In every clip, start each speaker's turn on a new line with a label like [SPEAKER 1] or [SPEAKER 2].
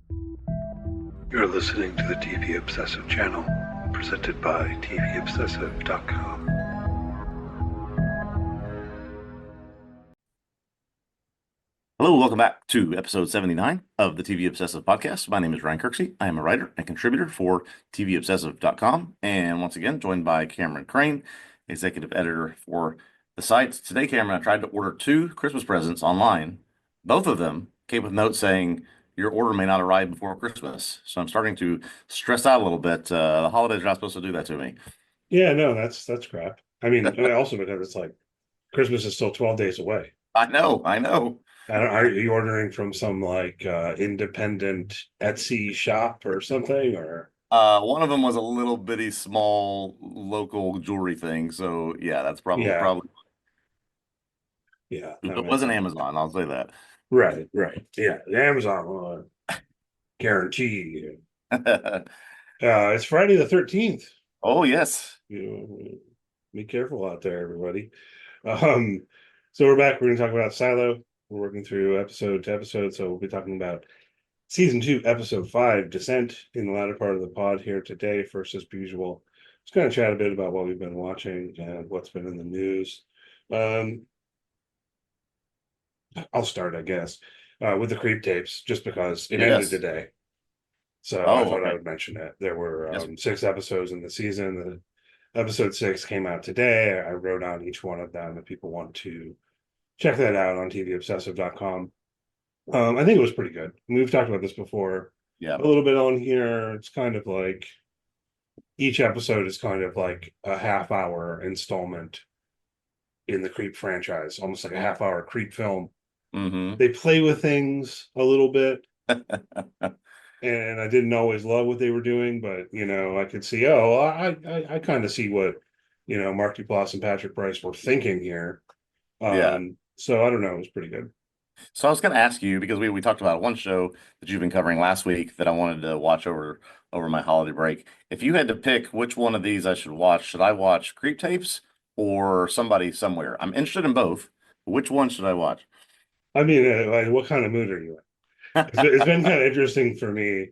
[SPEAKER 1] You're listening to the TV Obsessive channel, presented by TVObscast.com.
[SPEAKER 2] Hello, welcome back to episode 79 of the TV Obsessive podcast. My name is Ryan Kirksey. I am a writer and contributor for TVObsessive.com, and once again, joined by Cameron Crane, executive editor for the site. Today, Cameron, I tried to order 2 Christmas presents online. Both of them came with notes saying your order may not arrive before Christmas. So I'm starting to stress out a little bit. The holidays are not supposed to do that to me.
[SPEAKER 3] Yeah, no, that's crap. I mean, and also because it's like Christmas is still 12 days away.
[SPEAKER 2] I know, I know.
[SPEAKER 3] Are you ordering from some like independent Etsy shop or something? Or
[SPEAKER 2] One of them was a little bitty small local jewelry thing. So yeah, that's
[SPEAKER 3] yeah,
[SPEAKER 2] probably
[SPEAKER 3] yeah, that
[SPEAKER 2] it
[SPEAKER 3] makes
[SPEAKER 2] wasn't
[SPEAKER 3] sense.
[SPEAKER 2] Amazon, I'll say that.
[SPEAKER 3] Right. Yeah, the Amazon guarantee. It's Friday the 13th.
[SPEAKER 2] Oh yes.
[SPEAKER 3] You know, be careful out there, everybody. Um, so we're back. We're going to talk about Silo. We're working through episode to episode, so we'll be talking about Season 2, Episode 5, Descent, in the latter part of the pod here today. First, as usual, just kind of chat a bit about what we've been watching and what's been in the news. Um, I'll start, I guess, with the creep tapes, just because it ended
[SPEAKER 2] Yes.
[SPEAKER 3] today. So I
[SPEAKER 2] Oh,
[SPEAKER 3] thought I
[SPEAKER 2] okay.
[SPEAKER 3] would mention it. There were
[SPEAKER 2] Yes.
[SPEAKER 3] 6 episodes in the season. The episode 6 came out today. I wrote on each one of them if people want to check that out on TVObsessive.com. I think it was pretty good. We've talked about this before
[SPEAKER 2] Yeah.
[SPEAKER 3] a little bit on here. It's kind of like each episode is kind of like a half-hour installment in the Creep franchise, almost like a half-hour Creep film.
[SPEAKER 2] Mm-hmm.
[SPEAKER 3] They play with things a little bit, and I didn't always love what they were doing, but I could see, I kind of see what Mark Duplass and Patrick Bryce were thinking here.
[SPEAKER 2] Yeah.
[SPEAKER 3] So I don't know, it was pretty good.
[SPEAKER 2] So I was going to ask you because we talked about one show that you've been covering last week that I wanted to watch over my holiday break. If you had to pick which one of these I should I watch Creep Tapes or Somebody Somewhere? I'm interested in both. Which one should I watch?
[SPEAKER 3] I mean, like, what kind of mood are you in? It's been kind of interesting for me,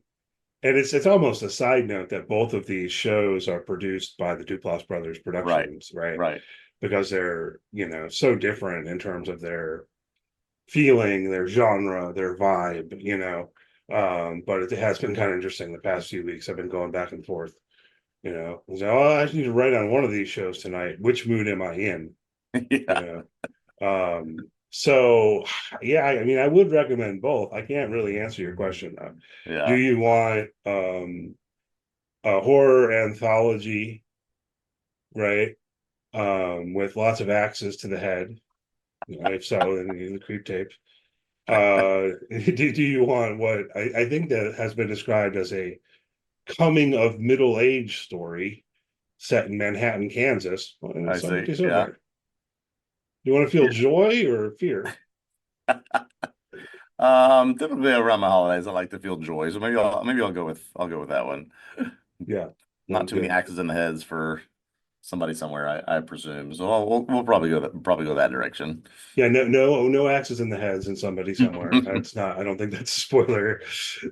[SPEAKER 3] and it's almost a side note that both of these shows are produced by the Duplass Brothers
[SPEAKER 2] Right.
[SPEAKER 3] Productions, right?
[SPEAKER 2] Right.
[SPEAKER 3] Because they're so different in terms of their feeling, their genre, their vibe, but it has been kind of interesting the past few weeks. I've been going back and forth, so, I need to write on one of these shows tonight. Which mood am I in? You
[SPEAKER 2] Yeah.
[SPEAKER 3] know, so yeah, I mean, I would recommend both. I can't really answer your question though. Do
[SPEAKER 2] Yeah.
[SPEAKER 3] you want a horror anthology, right? With lots of axes to the head, if so, in the creep tape. Do you want what I think that has been described as a coming of middle age story set in Manhattan, Kansas? Well,
[SPEAKER 2] I see.
[SPEAKER 3] somebody's over
[SPEAKER 2] Yeah.
[SPEAKER 3] there. You want to feel joy or fear?
[SPEAKER 2] Typically around my holidays, I like to feel joy. So maybe I'll go with that one.
[SPEAKER 3] Yeah,
[SPEAKER 2] Not
[SPEAKER 3] sounds
[SPEAKER 2] too many
[SPEAKER 3] good.
[SPEAKER 2] axes in the heads for Somebody Somewhere, I presume. So we'll probably go that direction.
[SPEAKER 3] Yeah, no axes in the heads and somebody somewhere. That's not. I don't think that's a spoiler.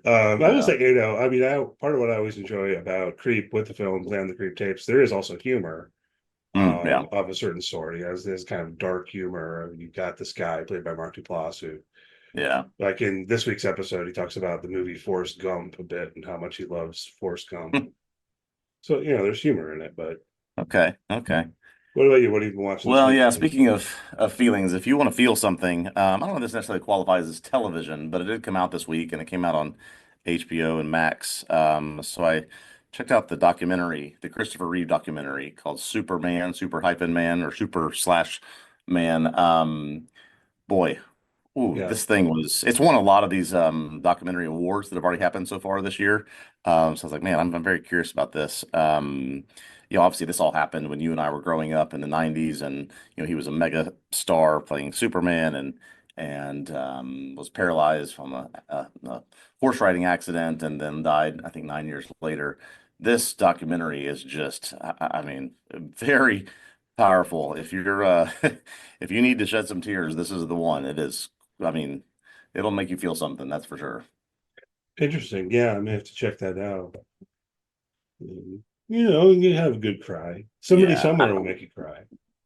[SPEAKER 3] I will
[SPEAKER 2] Yeah.
[SPEAKER 3] say, I mean, part of what I always enjoy about Creep with the films and the Creep tapes, there is also humor
[SPEAKER 2] Yeah.
[SPEAKER 3] of a certain sort. He has this kind of dark humor. You've got this guy played by Mark Duplass who,
[SPEAKER 2] Yeah.
[SPEAKER 3] like in this week's episode, he talks about the movie Forrest Gump a bit and how much he loves Forrest Gump. So there's humor in it. But
[SPEAKER 2] Okay. Okay.
[SPEAKER 3] what about you? What have you been watching this
[SPEAKER 2] Well,
[SPEAKER 3] week?
[SPEAKER 2] yeah, speaking of feelings, if you want to feel something, I don't know if this necessarily qualifies as television, but it did come out this week and it came out on HBO and Max. So I checked out the documentary, the Christopher Reeve documentary called Superman, Super hyphen man or Super slash man. Boy, ooh,
[SPEAKER 3] Yeah,
[SPEAKER 2] this thing it's won a lot of these documentary awards that have already happened so far this year. So I was like, man, I'm very curious about this. Obviously this all happened when you and I were growing up in the 90s and he was a mega star playing Superman and was paralyzed from a horse riding accident and then died, I think 9 years later. This documentary is just, I mean, very powerful. If you're if you need to shed some tears, this is the one. It is, I mean, it'll make you feel something, that's for sure.
[SPEAKER 3] Interesting. Yeah, I may have to check that out. You have a good cry. Somebody
[SPEAKER 2] Yeah.
[SPEAKER 3] somewhere will make you cry.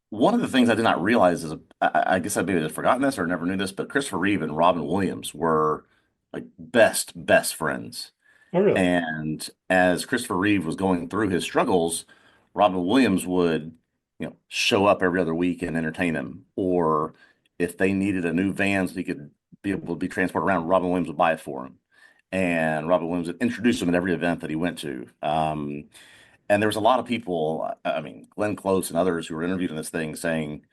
[SPEAKER 2] One of the things I did not realize is, I guess I maybe had forgotten this or never knew this, but Christopher Reeve and Robin Williams were like best friends.
[SPEAKER 3] Oh, really?
[SPEAKER 2] And as Christopher Reeve was going through his struggles, Robin Williams would, show up every other week and entertain him. Or if they needed a new van so he could be able to be transported around, Robin Williams would buy it for him. And Robin Williams would introduce him at every event that he went to. And there was a lot of people, I mean, Glenn Close and others who were interviewed in this thing saying,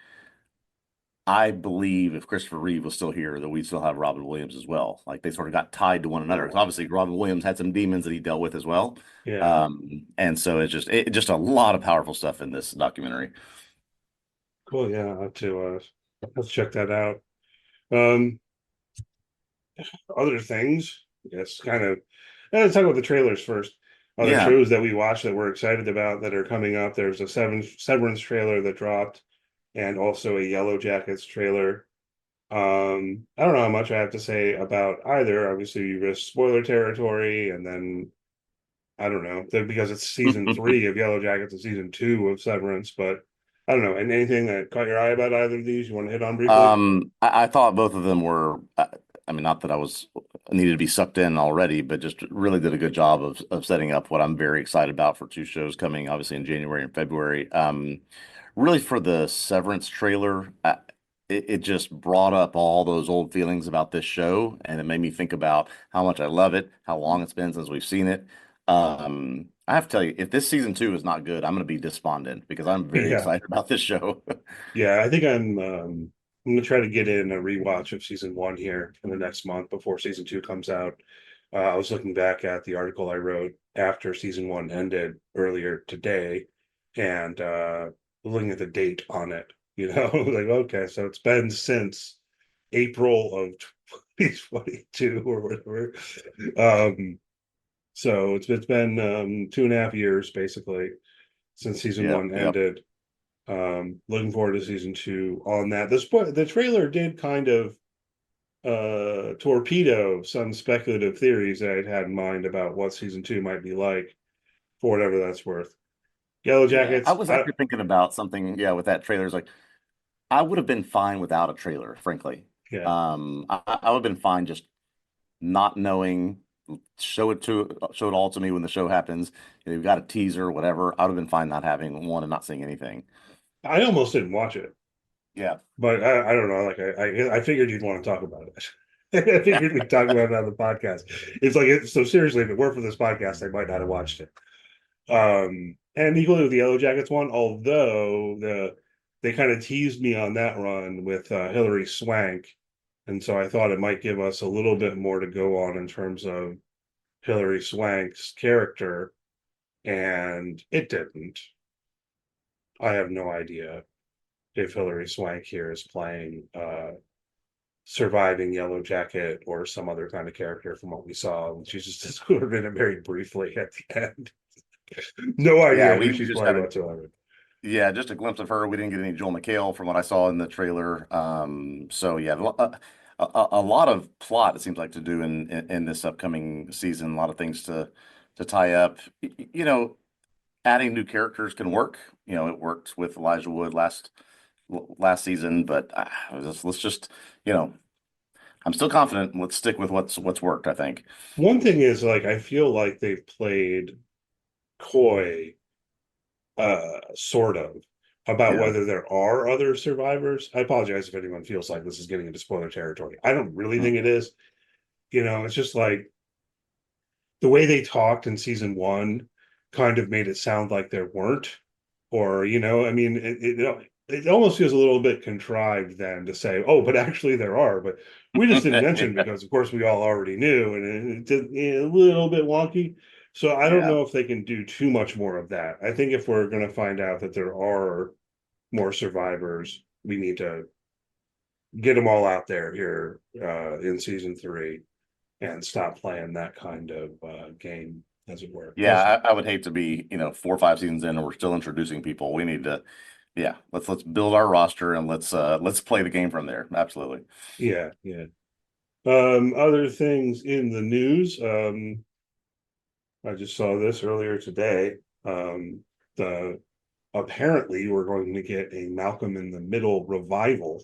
[SPEAKER 2] I believe if Christopher Reeve was still here, that we'd still have Robin Williams as well. Like they sort of got tied to one another. 'Cause obviously, Robin Williams had some demons that he dealt with as well.
[SPEAKER 3] Yeah.
[SPEAKER 2] And so it's just a lot of powerful stuff in this documentary.
[SPEAKER 3] Cool. Yeah, I'll have to check that out. Um, Other things, yes, kind of. Let's talk about the trailers first. Other
[SPEAKER 2] Yeah.
[SPEAKER 3] shows that we watched that we're excited about that are coming up. There's a Severance trailer that dropped, and also a Yellowjackets trailer. I don't know how much I have to say about either. Obviously, you risk spoiler territory, and then I don't know because it's season 3 of Yellowjackets and season 2 of Severance. But I don't know. And anything that caught your eye about either of these you want to hit on briefly?
[SPEAKER 2] I thought both of them were, I mean, not that I was needed to be sucked in already, but just really did a good job of setting up what I'm very excited about for two shows coming, obviously in January and February. Really for the Severance trailer, it just brought up all those old feelings about this show, and it made me think about how much I love it, how long it's been since we've seen it. I have to tell you, if this season 2 is not good, I'm going to be despondent because I'm very
[SPEAKER 3] Yeah.
[SPEAKER 2] excited about this show.
[SPEAKER 3] Yeah, I think I'm gonna try to get in a rewatch of season 1 here in the next month before season 2 comes out. I was looking back at the article I wrote after season 1 ended earlier today, and looking at the date on it. Like, okay, so it's been since April of 2022 or whatever. Um, so it's been 2.5 years basically since season
[SPEAKER 2] Yep,
[SPEAKER 3] 1
[SPEAKER 2] yep.
[SPEAKER 3] ended. Looking forward to season 2 on that. The trailer did kind of torpedo some speculative theories that I'd had in mind about what season 2 might be like, for whatever that's worth. Yellow
[SPEAKER 2] Yeah, I
[SPEAKER 3] Jackets,
[SPEAKER 2] was actually thinking about something, yeah, with that trailer. It's like I would have been fine without a trailer, frankly.
[SPEAKER 3] yeah.
[SPEAKER 2] I would have been fine just not knowing, show it all to me when the show happens. You've got a teaser, whatever. I would have been fine not having one and not seeing anything.
[SPEAKER 3] I almost didn't watch it,
[SPEAKER 2] Yeah.
[SPEAKER 3] but I don't know. Like I figured you'd want to talk about it. I figured we'd talk about it on the podcast. It's like so seriously, if it weren't for this podcast, I might not have watched it. And equally with the Yellow Jackets one, although they kind of teased me on that run with Hillary Swank, and so I thought it might give us a little bit more to go on in terms of Hillary Swank's character, and it didn't. I have no idea if Hillary Swank here is playing surviving Yellow Jacket or some other kind of character from what we saw. She's just sort of in it very briefly at the end. No
[SPEAKER 2] Yeah,
[SPEAKER 3] idea
[SPEAKER 2] we,
[SPEAKER 3] who
[SPEAKER 2] we
[SPEAKER 3] she's
[SPEAKER 2] just
[SPEAKER 3] playing
[SPEAKER 2] got a
[SPEAKER 3] whatsoever.
[SPEAKER 2] yeah, just a glimpse of her. We didn't get any Joel McHale from what I saw in the trailer. So yeah, a lot of plot it seems like to do in this upcoming season. A lot of things to tie up. Adding new characters can work. It worked with Elijah Wood last season, but let's just, you know, I'm still confident. Let's stick with what's worked, I think.
[SPEAKER 3] One thing is, like, I feel like they've played coy, sort of, about
[SPEAKER 2] Yeah.
[SPEAKER 3] whether there are other survivors. I apologize if anyone feels like this is getting into spoiler territory. I don't really think it is. It's just like the way they talked in season 1 kind of made it sound like there weren't, or I mean, it almost feels a little bit contrived then to say, oh, but actually there are, but we just didn't mention because of course we all already knew, and it did a little bit wonky. So I don't
[SPEAKER 2] Yeah.
[SPEAKER 3] know if they can do too much more of that. I think if we're going to find out that there are more survivors, we need to get them all out there here in season 3 and stop playing that kind of game, as it were. We'll see.
[SPEAKER 2] I would hate to be, 4 or 5 seasons in and we're still introducing people. We need to, yeah, let's build our roster and let's play the game from there. Absolutely.
[SPEAKER 3] Yeah, yeah. Other things in the news. I just saw this earlier today. The Apparently we're going to get a Malcolm in the Middle revival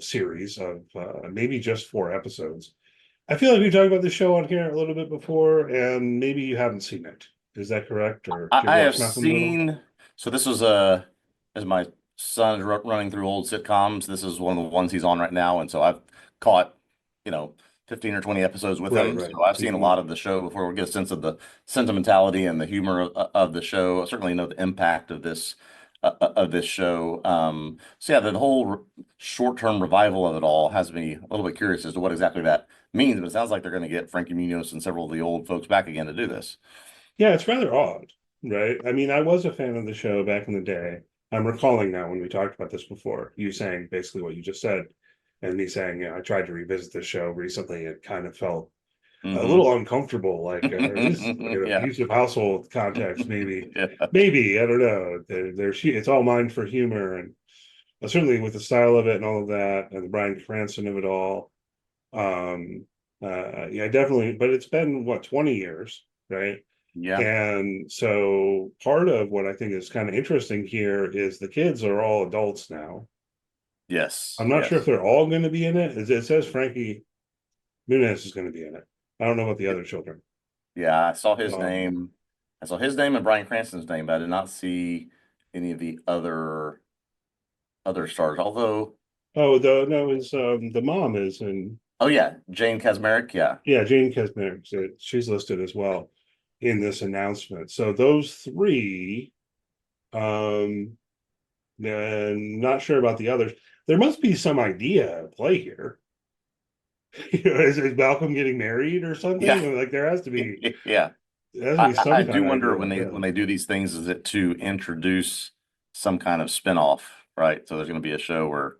[SPEAKER 3] series of maybe just 4 episodes. I feel like we've talked about the show on here a little bit before, and maybe you haven't seen it. Is that correct? Or do you
[SPEAKER 2] I
[SPEAKER 3] ever
[SPEAKER 2] have
[SPEAKER 3] watch Malcolm in the Middle?
[SPEAKER 2] seen. So this was as my son is running through old sitcoms. This is one of the ones he's on right now, and so I've caught, you know, 15 or 20 episodes with
[SPEAKER 3] Right,
[SPEAKER 2] him.
[SPEAKER 3] right.
[SPEAKER 2] So I've seen a
[SPEAKER 3] Mhm.
[SPEAKER 2] lot of the show before. We get a sense of the sentimentality and the humor of the show. I certainly know the impact of this show. So yeah, the whole short-term revival of it all has me a little bit curious as to what exactly that means. But it sounds like they're going to get Frankie Munoz and several of the old folks back again to do this.
[SPEAKER 3] Yeah, it's rather odd, right? I mean, I was a fan of the show back in the day. I'm recalling now when we talked about this before, you saying basically what you just said, and me saying, I tried to revisit the show recently. It kind of felt a
[SPEAKER 2] Hmm.
[SPEAKER 3] little uncomfortable, like this is like an
[SPEAKER 2] Yeah.
[SPEAKER 3] abusive household context, maybe,
[SPEAKER 2] Yeah.
[SPEAKER 3] maybe I don't know. It's all mined for humor, and certainly with the style of it and all of that, and the Bryan Cranston of it all. Um, yeah, definitely. But it's been what 20 years, right?
[SPEAKER 2] Yeah.
[SPEAKER 3] And so part of what I think is kind of interesting here is the kids are all adults now.
[SPEAKER 2] Yes.
[SPEAKER 3] I'm not sure if
[SPEAKER 2] Yes.
[SPEAKER 3] they're all going to be in it. It says Frankie Muniz is going to be in it. I don't know about the
[SPEAKER 2] Yeah.
[SPEAKER 3] other children.
[SPEAKER 2] Yeah. I saw his
[SPEAKER 3] Um,
[SPEAKER 2] name. I saw his name and Bryan Cranston's name, but I did not see any of the other stars. Although,
[SPEAKER 3] oh, no, is the mom is in,
[SPEAKER 2] oh yeah, Jane Kasmerick. Yeah.
[SPEAKER 3] yeah, Jane Kesmer. She's listed as well in this announcement. So those three, um, and not sure about the others. There must be some idea at play here. Is Malcolm getting married or
[SPEAKER 2] Yeah.
[SPEAKER 3] something? Like
[SPEAKER 2] Yeah.
[SPEAKER 3] there has to be
[SPEAKER 2] I
[SPEAKER 3] some
[SPEAKER 2] do
[SPEAKER 3] kind of
[SPEAKER 2] wonder
[SPEAKER 3] idea. Yeah.
[SPEAKER 2] when they do these things, is it to introduce some kind of spinoff, right? So there's going to be a show where,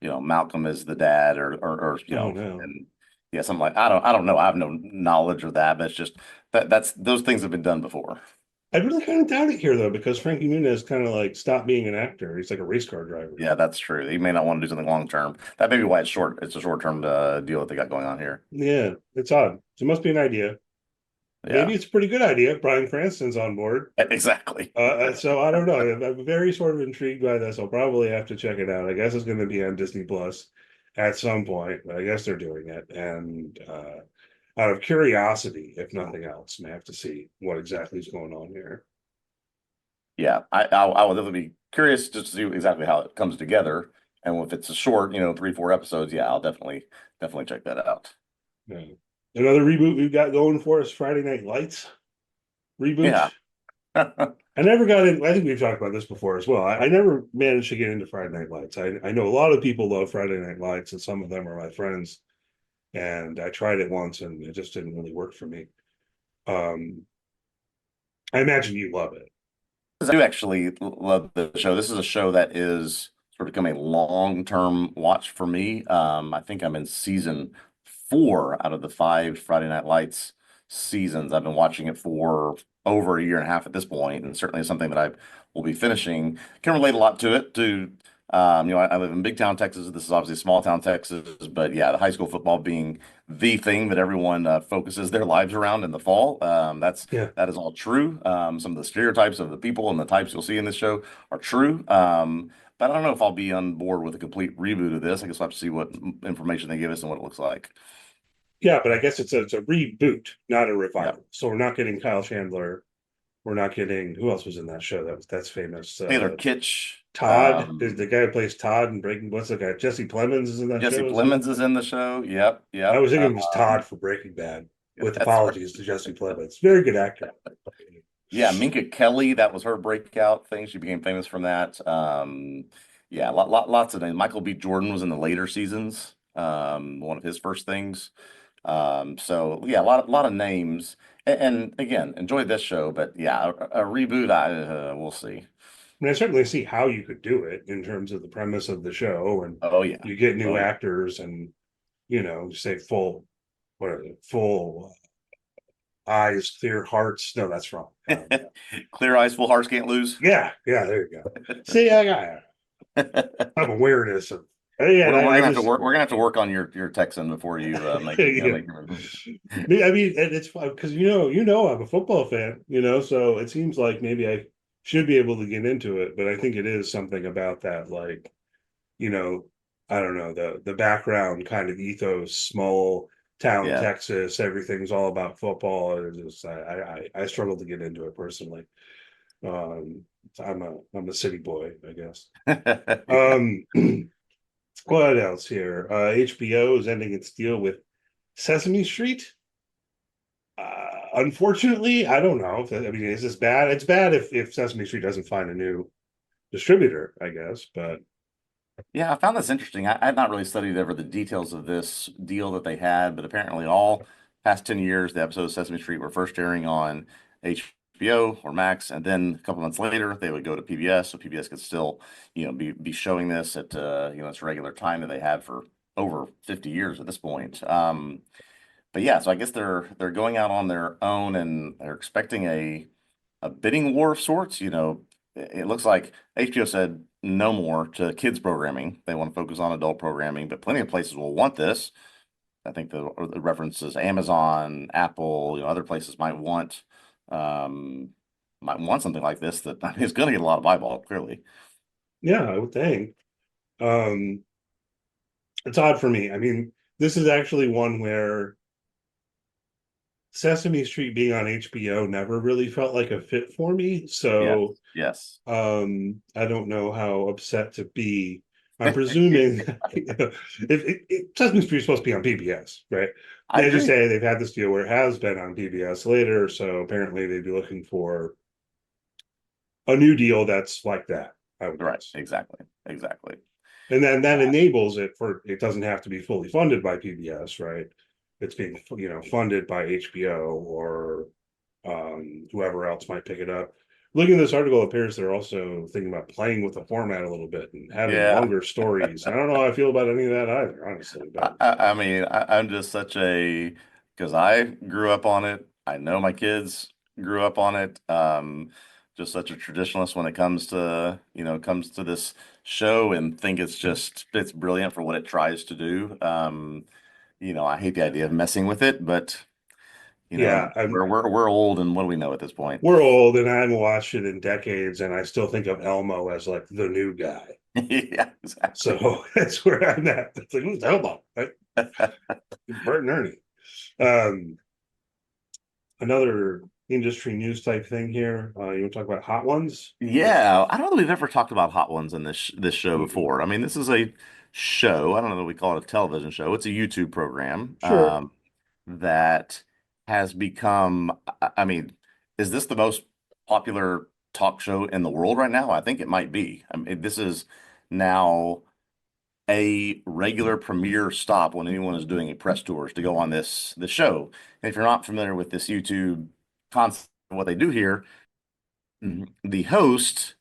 [SPEAKER 2] Malcolm is the dad, or
[SPEAKER 3] Oh no.
[SPEAKER 2] and yeah, something like I don't know. I have no knowledge of that, but it's just that's those things have been done before.
[SPEAKER 3] I really kind of doubt it here though, because Frankie Muniz kind of like stopped being an actor. He's like a race car driver
[SPEAKER 2] Yeah,
[SPEAKER 3] now.
[SPEAKER 2] that's true. He may not want to do something long term. That may be why it's short. It's a short term deal that they got going on here.
[SPEAKER 3] Yeah, it's odd. So it must be an idea. Maybe
[SPEAKER 2] Yeah,
[SPEAKER 3] it's a pretty good idea if Bryan Cranston's on board.
[SPEAKER 2] exactly.
[SPEAKER 3] So I don't know. I'm very sort of intrigued by this. I'll probably have to check it out. I guess it's going to be on Disney Plus at some point, but I guess they're doing it. And out of curiosity, if nothing else, may have to see what exactly is going on here.
[SPEAKER 2] Yeah, I will definitely be curious just to see exactly how it comes together. And if it's a short, 3, 4 episodes, yeah, I'll definitely check that out.
[SPEAKER 3] Yeah. Another reboot we've got going for us Friday Night Lights reboot.
[SPEAKER 2] Yeah.
[SPEAKER 3] I never got in. I think we've talked about this before as well. I never managed to get into Friday Night Lights. I know a lot of people love Friday Night Lights, and some of them are my friends. And I tried it once, and it just didn't really work for me. Um, I imagine you love it.
[SPEAKER 2] I do actually love the show. This is a show that is sort of become a long-term watch for me. I think I'm in season 4 out of the 5 Friday Night Lights seasons. I've been watching it for over a year and a half at this point, and certainly something that I will be finishing. Can relate a lot to it. I live in big town Texas. This is obviously small town Texas, but yeah, the high school football being the thing that everyone focuses their lives around in the fall.
[SPEAKER 3] Yeah,
[SPEAKER 2] That is all true. Some of the stereotypes of the people and the types you'll see in this show are true. But I don't know if I'll be on board with a complete reboot of this. I guess we'll have to see what information they give us and what it looks like.
[SPEAKER 3] yeah, but I guess it's a reboot, not a
[SPEAKER 2] Yeah.
[SPEAKER 3] revival. So we're not getting Kyle Chandler. We're not getting who else was in that show that's famous.
[SPEAKER 2] Taylor Kitsch,
[SPEAKER 3] Todd is the guy who plays Todd in Breaking. What's the guy? Jesse Plemons is in that
[SPEAKER 2] Jesse
[SPEAKER 3] show, isn't he?
[SPEAKER 2] Plemons is in the show. Yep.
[SPEAKER 3] I
[SPEAKER 2] Yep.
[SPEAKER 3] was thinking it was Todd for Breaking Bad. With
[SPEAKER 2] That's right.
[SPEAKER 3] apologies to Jesse Plemons, very good actor.
[SPEAKER 2] Yeah, Minka Kelly, that was her breakout thing. She became famous from that. Yeah, lots of names. Michael B. Jordan was in the later seasons. One of his first things. So yeah, a lot of names. And again, enjoyed this show, but yeah, a reboot. We'll see.
[SPEAKER 3] I mean, I certainly see how you could do it in terms of the premise of the show, and
[SPEAKER 2] Oh yeah,
[SPEAKER 3] you get new
[SPEAKER 2] oh yeah.
[SPEAKER 3] actors, and say full, what are they? Full eyes, clear hearts. No, that's wrong.
[SPEAKER 2] Clear eyes, full hearts can't lose.
[SPEAKER 3] Yeah, there you go. See, I got have awareness of Yeah, and
[SPEAKER 2] We're
[SPEAKER 3] I
[SPEAKER 2] gonna have to
[SPEAKER 3] was
[SPEAKER 2] work. We're gonna have to work on your Texan before you
[SPEAKER 3] yeah.
[SPEAKER 2] make your move.
[SPEAKER 3] I mean, and it's fun because I'm a football fan, so it seems like maybe I should be able to get into it, but I think it is something about that, like, you know, I don't know, the background kind of ethos, small town
[SPEAKER 2] Yeah.
[SPEAKER 3] Texas, everything's all about football. And it's just I struggle to get into it personally. Um, I'm a city boy, I guess.
[SPEAKER 2] Yeah.
[SPEAKER 3] Um, what else here? HBO is ending its deal with Sesame Street. Unfortunately, I don't know. I mean, is this bad? It's bad if Sesame Street doesn't find a new distributor, I guess. But
[SPEAKER 2] Yeah, I found this interesting. I had not really studied ever the details of this deal that they had, but apparently all past 10 years, the episodes of Sesame Street were first airing on HBO or Max, and then a couple months later, they would go to PBS, so PBS could still, be showing this at, its regular time that they had for over 50 years at this point. But yeah, so I guess they're going out on their own and they're expecting a bidding war of sorts. It looks like HBO said no more to kids programming. They want to focus on adult programming, but plenty of places will want this. I think the references Amazon, Apple, other places might want something like this that I mean, it's going to get a lot of eyeball, clearly.
[SPEAKER 3] yeah, I would think. Um, it's odd for me. I mean, this is actually one where Sesame Street being on HBO never really felt like a fit for me.
[SPEAKER 2] Yes,
[SPEAKER 3] So
[SPEAKER 2] yes.
[SPEAKER 3] I don't know how upset to be. I'm presuming if Sesame Street is supposed to be on PBS, right?
[SPEAKER 2] I
[SPEAKER 3] As you
[SPEAKER 2] agree.
[SPEAKER 3] say, they've had this deal where it has been on PBS later, so apparently they'd be looking for a new deal that's like that, I would
[SPEAKER 2] Right,
[SPEAKER 3] guess.
[SPEAKER 2] exactly, exactly.
[SPEAKER 3] And then that enables it doesn't have to be fully funded by PBS, right? It's being funded by HBO or whoever else might pick it up. Looking at this article, it appears they're also thinking about playing with the format a little bit and having
[SPEAKER 2] Yeah.
[SPEAKER 3] longer stories. I don't know how I feel about any of that either, honestly. But
[SPEAKER 2] I mean, I'm just because I grew up on it. I know my kids grew up on it. Just such a traditionalist when it comes to this show and think it's brilliant for what it tries to do. I hate the idea of messing with it, but
[SPEAKER 3] yeah,
[SPEAKER 2] we're old and what do we know at this point?
[SPEAKER 3] we're old, and I haven't watched it in decades, and I still think of Elmo as like the new guy.
[SPEAKER 2] Yeah, exactly.
[SPEAKER 3] So that's where I'm at. It's like, who's Elmo? Right? Bert and Ernie. Um, Another industry news type thing here. You want to talk about Hot Ones?
[SPEAKER 2] Yeah, I don't know that we've ever talked about Hot Ones in this show
[SPEAKER 3] Mm-mm.
[SPEAKER 2] before. I mean, this is a show. I don't know that we call it a television show. It's a YouTube program
[SPEAKER 3] Sure.
[SPEAKER 2] that has become. I mean, is this the most popular talk show in the world right now? I think it might be. I mean, this is now a regular premiere stop when anyone is doing a press tours to go on this show. And if you're not familiar with this YouTube concept, what they do here. The host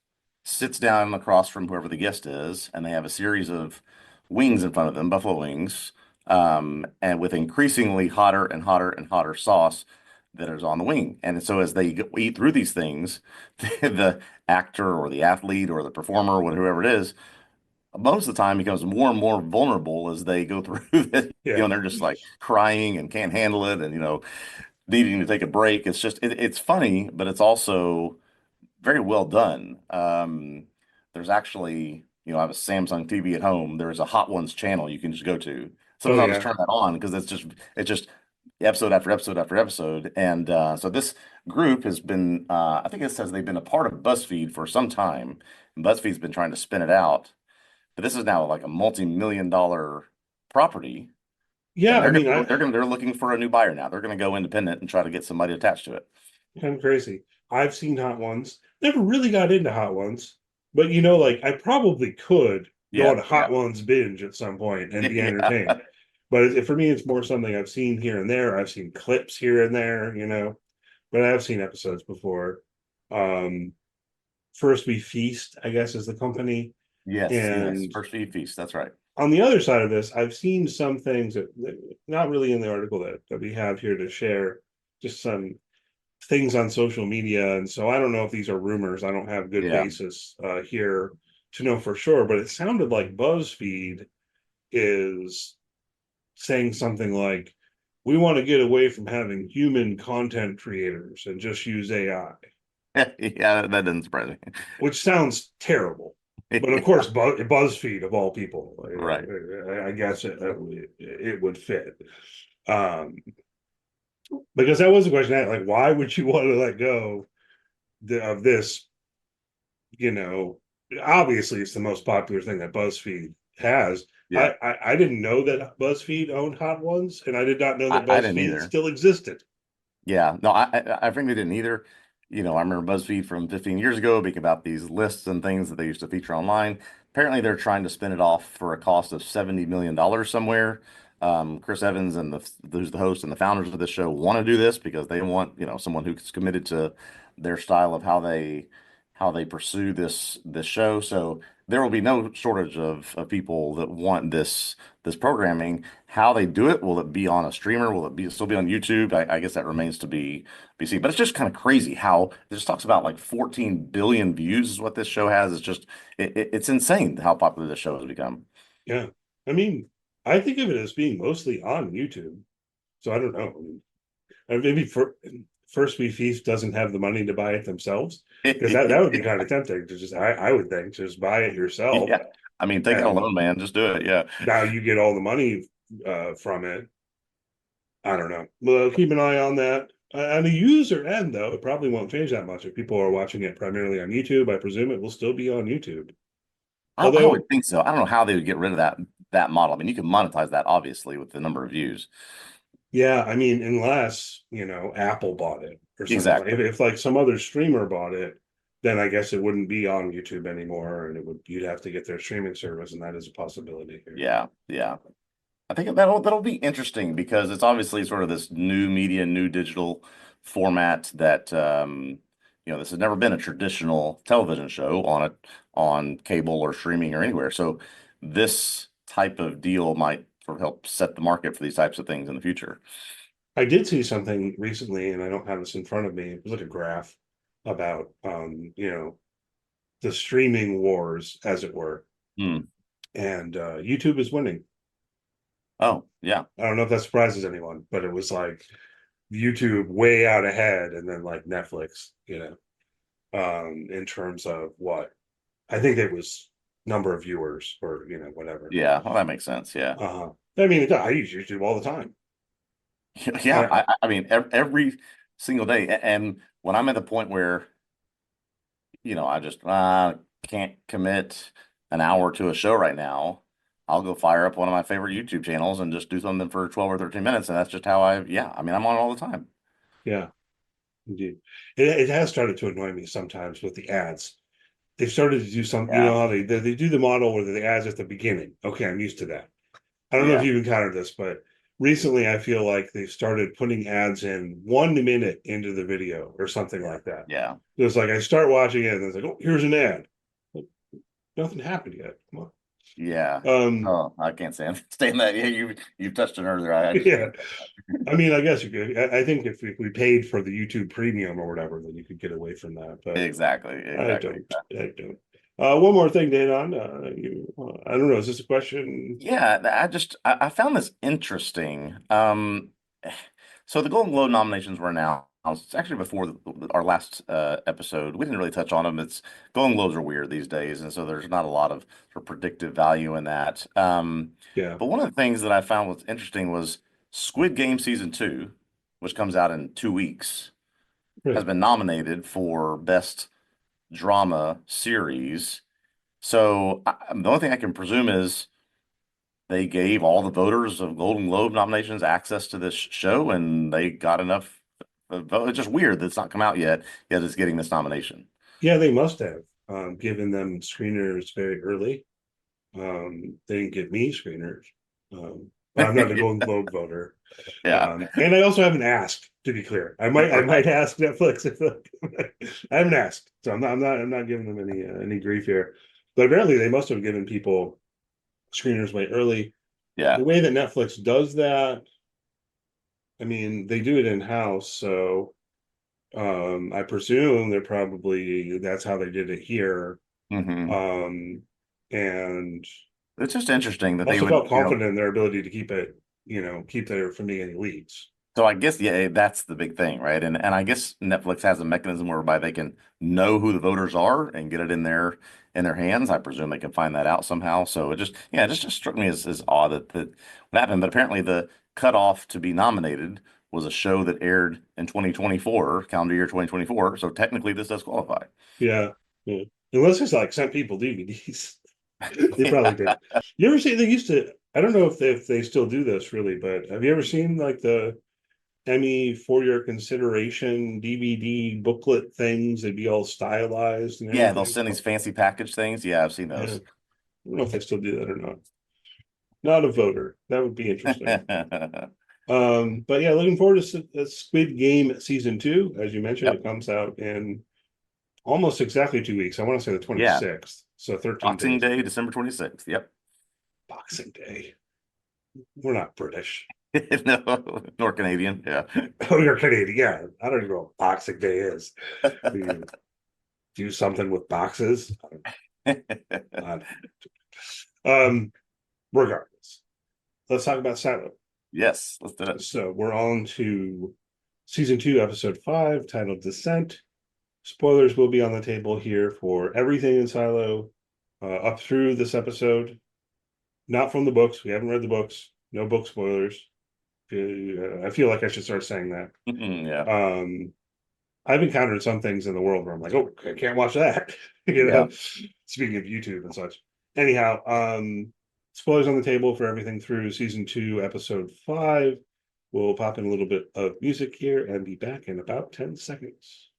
[SPEAKER 2] sits down across from whoever the guest is, and they have a series of wings in front of them, buffalo wings, and with increasingly hotter and hotter and hotter sauce that is on the wing. And so as they eat through these things, the actor or the athlete or the performer or whoever it is, most of the time becomes more and more vulnerable as they go through this.
[SPEAKER 3] Yeah.
[SPEAKER 2] And they're just like crying and can't handle it, and needing to take a break. It's funny, but it's also very well done. There's actually, I have a Samsung TV at home. There's a Hot Ones channel you can just go to.
[SPEAKER 3] Oh
[SPEAKER 2] Sometimes I'll just
[SPEAKER 3] yeah.
[SPEAKER 2] turn that on because it's just episode after episode after episode. And so this group has been, I think it says they've been a part of BuzzFeed for some time. And BuzzFeed's been trying to spin it out, but this is now like a multi-million-dollar property,
[SPEAKER 3] Yeah.
[SPEAKER 2] and
[SPEAKER 3] I mean, I
[SPEAKER 2] they're looking for a new buyer now. They're gonna go independent and try to get somebody attached to it.
[SPEAKER 3] kind of crazy. I've seen Hot Ones. Never really got into Hot Ones, but like I probably could go
[SPEAKER 2] Yeah,
[SPEAKER 3] on a
[SPEAKER 2] yeah,
[SPEAKER 3] Hot Ones binge at some point and be
[SPEAKER 2] yeah.
[SPEAKER 3] entertained. But for me, it's more something I've seen here and there. I've seen clips here and there, but I've seen episodes before. Um, First We Feast, I guess, is the company.
[SPEAKER 2] Yes, yes.
[SPEAKER 3] And
[SPEAKER 2] First feed feast. That's right.
[SPEAKER 3] on the other side of this, I've seen some things that not really in the article that we have here to share, just some things on social media. And so I don't know if these are rumors. I don't have good
[SPEAKER 2] Yeah.
[SPEAKER 3] basis here to know for sure, but it sounded like BuzzFeed is saying something like, we want to get away from having human content creators and just use AI.
[SPEAKER 2] Yeah, that doesn't surprise me.
[SPEAKER 3] Which sounds terrible. But of course, BuzzFeed of all people,
[SPEAKER 2] Right.
[SPEAKER 3] I guess it would fit. Um, because that was the question, like, why would you want to let go of this? You know, obviously, it's the most popular thing that BuzzFeed has.
[SPEAKER 2] Yeah,
[SPEAKER 3] I didn't know that BuzzFeed owned Hot Ones, and I did not know that
[SPEAKER 2] I didn't
[SPEAKER 3] BuzzFeed
[SPEAKER 2] either.
[SPEAKER 3] still existed.
[SPEAKER 2] Yeah, no, I frankly didn't either. I remember BuzzFeed from 15 years ago being about these lists and things that they used to feature online. Apparently, they're trying to spin it off for a cost of $70 million somewhere. Chris Evans and who's the host and the founders of the show want to do this because they want, someone who's committed to their style of how they pursue this show. So there will be no shortage of people that want this programming. How they do it, will it be on a streamer? Will it still be on YouTube? I guess that remains to be seen. But it's just kind of crazy how it just talks about like 14 billion views is what this show has. It's just it's insane how popular this show has become.
[SPEAKER 3] Yeah, I mean, I think of it as being mostly on YouTube. So I don't know. Maybe First We Feast doesn't have the money to buy it themselves, because that would be kind of tempting to just, I would think, just buy it yourself.
[SPEAKER 2] Yeah. I mean, take out a
[SPEAKER 3] And
[SPEAKER 2] loan, man. Just do it. Yeah.
[SPEAKER 3] now you get all the money from it. I don't know. Well, keep an eye on that. On the user end, though, it probably won't change that much. If people are watching it primarily on YouTube, I presume it will still be on YouTube.
[SPEAKER 2] I would
[SPEAKER 3] Although,
[SPEAKER 2] think so. I don't know how they would get rid of that model. I mean, you can monetize that obviously with the number of views.
[SPEAKER 3] yeah, I mean, unless, Apple bought it or something.
[SPEAKER 2] Exactly.
[SPEAKER 3] If like some other streamer bought it, then I guess it wouldn't be on YouTube anymore, and you'd have to get their streaming service, and that is a possibility here.
[SPEAKER 2] Yeah. Yeah. I think that'll be interesting because it's obviously sort of this new media, new digital format that this has never been a traditional television show on cable or streaming or anywhere. So this type of deal might sort of help set the market for these types of things in the future.
[SPEAKER 3] I did see something recently, and I don't have this in front of me. It was like a graph about the streaming wars, as it were,
[SPEAKER 2] Hmm.
[SPEAKER 3] and YouTube is winning.
[SPEAKER 2] Oh, yeah.
[SPEAKER 3] I don't know if that surprises anyone, but it was like YouTube way out ahead, and then like Netflix, in terms of what I think it was number of viewers, or whatever.
[SPEAKER 2] Yeah. Well, that makes sense. Yeah.
[SPEAKER 3] I mean, I use YouTube all the time.
[SPEAKER 2] Yeah.
[SPEAKER 3] I
[SPEAKER 2] I mean, every single day. And when I'm at the point where I just can't commit an hour to a show right now. I'll go fire up one of my favorite YouTube channels and just do something for 12 or 13 minutes. And that's just how I mean, I'm on all the time.
[SPEAKER 3] Yeah, indeed. It has started to annoy me sometimes with the ads. They've started to do some,
[SPEAKER 2] Yeah.
[SPEAKER 3] how they do the model where the ads at the beginning. Okay, I'm used to that. I don't know if
[SPEAKER 2] Yeah.
[SPEAKER 3] you've encountered this, but recently I feel like they've started putting ads in 1 minute into the video or something like that.
[SPEAKER 2] Yeah.
[SPEAKER 3] It's like I start watching it and it's like, oh, here's an ad. Well, nothing happened yet. Come
[SPEAKER 2] Yeah.
[SPEAKER 3] on.
[SPEAKER 2] Oh, I can't stand that. Yeah, you've touched it earlier. I just
[SPEAKER 3] Yeah. I mean, I guess you could. I think if we paid for the YouTube Premium or whatever, then you could get away from that. But
[SPEAKER 2] exactly.
[SPEAKER 3] I
[SPEAKER 2] Exactly.
[SPEAKER 3] don't. I don't. One more thing, Dan. I don't know. Is this a question?
[SPEAKER 2] Yeah, I found this interesting. So the Golden Globe nominations were announced. It's actually before our last episode. We didn't really touch on them. It's Golden Globes are weird these days, and so there's not a lot of sort of predictive value in that.
[SPEAKER 3] Yeah.
[SPEAKER 2] But one of the things that I found was interesting was Squid Game season 2, which comes out in 2 weeks, has
[SPEAKER 3] Right.
[SPEAKER 2] been nominated for Best Drama Series. So the only thing I can presume is they gave all the voters of Golden Globe nominations access to this show, and they got enough vote. It's just weird that it's not come out yet it's getting this nomination.
[SPEAKER 3] Yeah, they must have given them screeners very early. They didn't give me screeners. But I'm not a Golden Globe voter.
[SPEAKER 2] Yeah,
[SPEAKER 3] And I also haven't asked, to be clear. I might ask Netflix if I haven't asked, so I'm not giving them any grief here. But apparently they must have given people screeners way early.
[SPEAKER 2] yeah.
[SPEAKER 3] The way that Netflix does that, I mean, they do it in-house, so I presume that's how they did it here.
[SPEAKER 2] Hmm.
[SPEAKER 3] Um and
[SPEAKER 2] It's just interesting that they
[SPEAKER 3] Also
[SPEAKER 2] would,
[SPEAKER 3] felt confident in their ability to keep there from being any leaks.
[SPEAKER 2] so I guess, yeah, that's the big thing, right? And I guess Netflix has a mechanism whereby they can know who the voters are and get it in their hands. I presume they can find that out somehow. So it just, yeah, it just struck me as odd that what happened. But apparently the cutoff to be nominated was a show that aired in 2024, calendar year 2024. So technically this does qualify.
[SPEAKER 3] Yeah, yeah. Unless it's like sent people DVDs. They probably did. You ever see they used to? I don't know if they still do this really, but have you ever seen like the Emmy for your consideration DVD booklet things? They'd be all stylized and
[SPEAKER 2] Yeah, they'll
[SPEAKER 3] everything.
[SPEAKER 2] send these fancy package things. Yeah, I've seen
[SPEAKER 3] Yeah, I
[SPEAKER 2] those.
[SPEAKER 3] don't know if they still do that or not. Not a voter. That would be interesting. But yeah, looking forward to Squid Game season 2. As you mentioned,
[SPEAKER 2] Yep.
[SPEAKER 3] it comes out in almost exactly 2 weeks. I want to say the
[SPEAKER 2] Yeah.
[SPEAKER 3] 26th. So 13
[SPEAKER 2] Boxing
[SPEAKER 3] days.
[SPEAKER 2] Day, December 26th. Yep.
[SPEAKER 3] Boxing Day. We're not British.
[SPEAKER 2] No, nor Canadian. Yeah.
[SPEAKER 3] Oh, you're Canadian. Yeah. I don't even know what Boxing Day is. We do something with boxes. I Um, regardless, let's talk about Silo.
[SPEAKER 2] Yes, let's do it.
[SPEAKER 3] So we're on to season 2, episode 5, titled Descent. Spoilers will be on the table here for everything in Silo up through this episode. Not from the books. We haven't read the books. No book spoilers. I feel like I should start saying that.
[SPEAKER 2] Yeah.
[SPEAKER 3] I've encountered some things in the world where I'm like, oh, I can't watch that.
[SPEAKER 2] Yeah.
[SPEAKER 3] Speaking of YouTube and such. Anyhow, spoilers on the table for everything through season 2, episode 5. We'll pop in a little bit of music here and be back in about 10 seconds.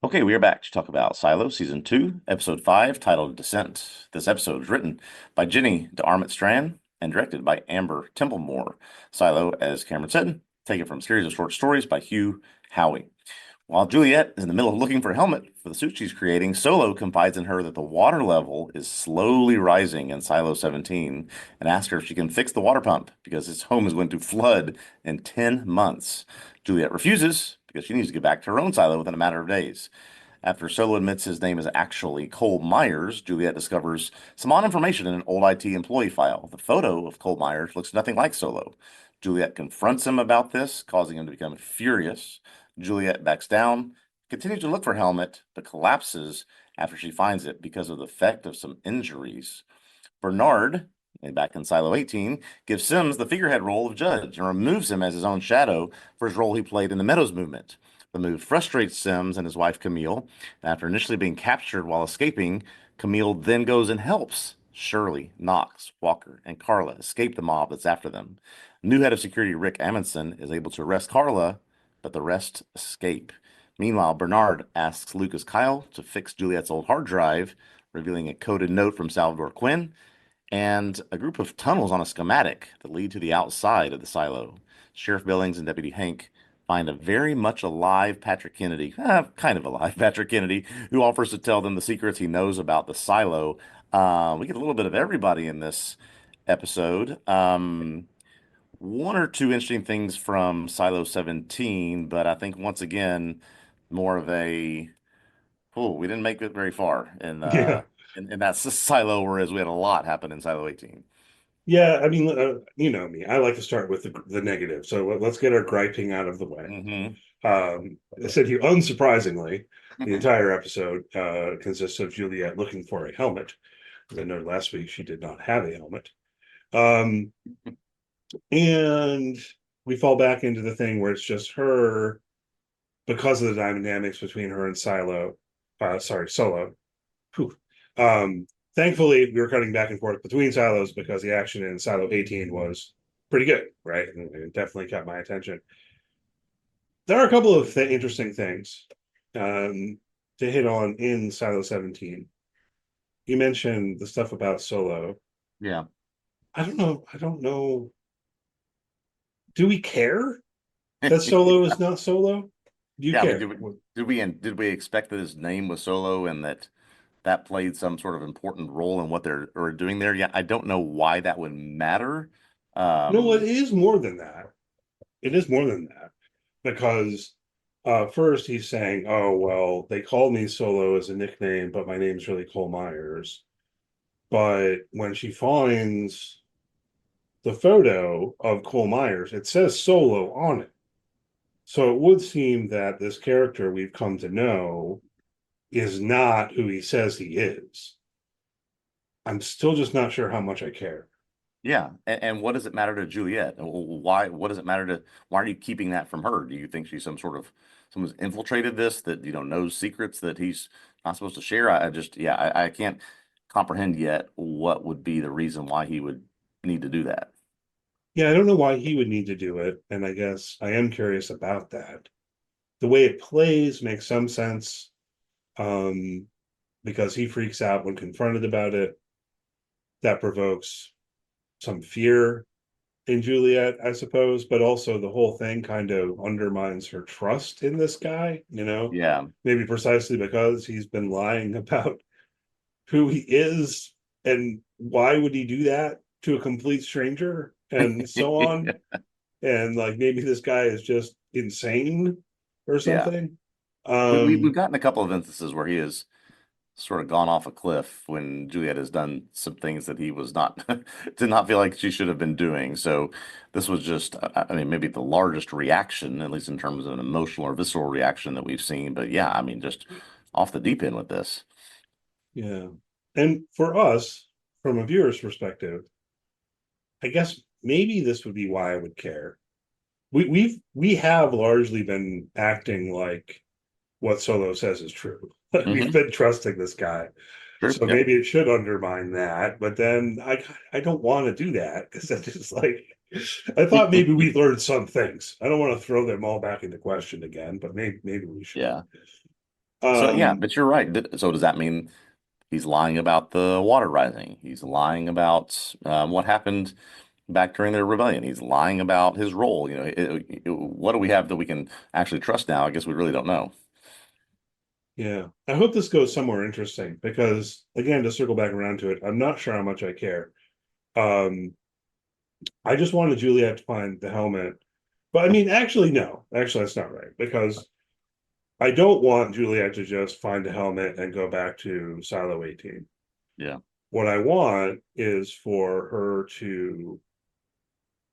[SPEAKER 2] Okay, we are back to talk about Silo Season 2, Episode 5, titled Descent. This episode is written by Jenny DeArmond-Strand and directed by Amber Templemore. Silo, as Cameron said, taken from a series of short stories by Hugh Howey. While Juliet is in the middle of looking for a helmet for the suit she's creating, Solo confides in her that the water level is slowly rising in Silo 17 and asks her if she can fix the water pump because his home is going to flood in 10 months. Juliet refuses because she needs to get back to her own silo within a matter of days. After Solo admits his name is actually Cole Myers, Juliet discovers some odd information in an old IT employee file. The photo of Cole Myers looks nothing like Solo. Juliet confronts him about this, causing him to become furious. Juliet backs down, continues to look for Helmet, but collapses after she finds it because of the effect of some injuries. Bernard, back in Silo 18, gives Sims the figurehead role of judge and removes him as his own shadow for his role he played in the Meadows movement. The move frustrates Sims and his wife Camille. After initially being captured while escaping, Camille then goes and helps Shirley, Knox, Walker, and Carla escape the mob that's after them. New head of security Rick Amundsen is able to arrest Carla, but the rest escape. Meanwhile, Bernard asks Lucas Kyle to fix Juliet's old hard drive, revealing a coded note from Salvador Quinn and a group of tunnels on a schematic that lead to the outside of the silo. Sheriff Billings and Deputy Hank find a very much alive Patrick Kennedy, kind of alive Patrick Kennedy, who offers to tell them the secrets he knows about the silo. We get a little bit of everybody in this episode. One or two interesting things from Silo 17, but I think once again, more of a, oh, we didn't make it very far
[SPEAKER 3] Yeah.
[SPEAKER 2] in that silo, whereas we had a lot happen in Silo 18.
[SPEAKER 3] Yeah, I mean, you know me. I like to start with the negative. So let's get our griping out of the way.
[SPEAKER 2] Mm-hmm.
[SPEAKER 3] I said here, unsurprisingly, the entire episode consists of Juliet looking for a helmet. I know last week she did not have a helmet. Um, and we fall back into the thing where it's just her because of the dynamics between her and Solo. Whew. Thankfully, we were cutting back and forth between silos because the action in Silo 18 was pretty good, right? And it definitely caught my attention. There are a couple of interesting things to hit on in Silo 17. You mentioned the stuff about Solo.
[SPEAKER 2] Yeah.
[SPEAKER 3] I don't know. Do we care that Solo is not Solo? Do you
[SPEAKER 2] Yeah, I
[SPEAKER 3] care?
[SPEAKER 2] mean, did we expect that his name was Solo and that played some sort of important role in what they're doing there? Yeah, I don't know why that would matter.
[SPEAKER 3] No, it
[SPEAKER 2] Um,
[SPEAKER 3] is more than that. It is more than that because first he's saying, "Oh well, they call me Solo as a nickname, but my name's really Cole Myers." But when she finds the photo of Cole Myers, it says Solo on it. So it would seem that this character we've come to know is not who he says he is. I'm still just not sure how much I care.
[SPEAKER 2] yeah, and what does it matter to Juliet? Why? What does it matter to? Why are you keeping that from her? Do you think she's some sort of someone's infiltrated this that knows secrets that he's not supposed to share? I just yeah, I can't comprehend yet what would be the reason why he would need to do that.
[SPEAKER 3] Yeah, I don't know why he would need to do it, and I guess I am curious about that. The way it plays makes some sense, um, because he freaks out when confronted about it. That provokes some fear in Juliet, I suppose, but also the whole thing kind of undermines her trust in this guy,
[SPEAKER 2] Yeah,
[SPEAKER 3] maybe precisely because he's been lying about who he is and why would he do that to a complete stranger and so on. And like maybe this guy is just insane or
[SPEAKER 2] yeah.
[SPEAKER 3] something.
[SPEAKER 2] We've
[SPEAKER 3] Um,
[SPEAKER 2] gotten a couple of instances where he has sort of gone off a cliff when Juliet has done some things that he was not did not feel like she should have been doing. So this was just, I mean, maybe the largest reaction, at least in terms of an emotional or visceral reaction that we've seen. But yeah, I mean, just off the deep end with this.
[SPEAKER 3] yeah. And for us, from a viewer's perspective, I guess maybe this would be why I would care. We have largely been acting like what Solo says is true. We've
[SPEAKER 2] Hmm.
[SPEAKER 3] been trusting this guy.
[SPEAKER 2] Sure.
[SPEAKER 3] So
[SPEAKER 2] Yep.
[SPEAKER 3] maybe it should undermine that, but then I don't want to do that because I just like I thought maybe we learned some things. I don't want to throw them all back into question again, but maybe we should.
[SPEAKER 2] Yeah. So yeah,
[SPEAKER 3] Um
[SPEAKER 2] but you're right. So does that mean he's lying about the water rising? He's lying about what happened back during their rebellion. He's lying about his role. What do we have that we can actually trust now? I guess we really don't know.
[SPEAKER 3] yeah. I hope this goes somewhere interesting because again, to circle back around to it, I'm not sure how much I care. Um I just wanted Juliet to find the helmet. But I mean, actually, no. Actually, that's not right because I don't want Juliet to just find a helmet and go back to Silo 18.
[SPEAKER 2] Yeah.
[SPEAKER 3] What I want is for her to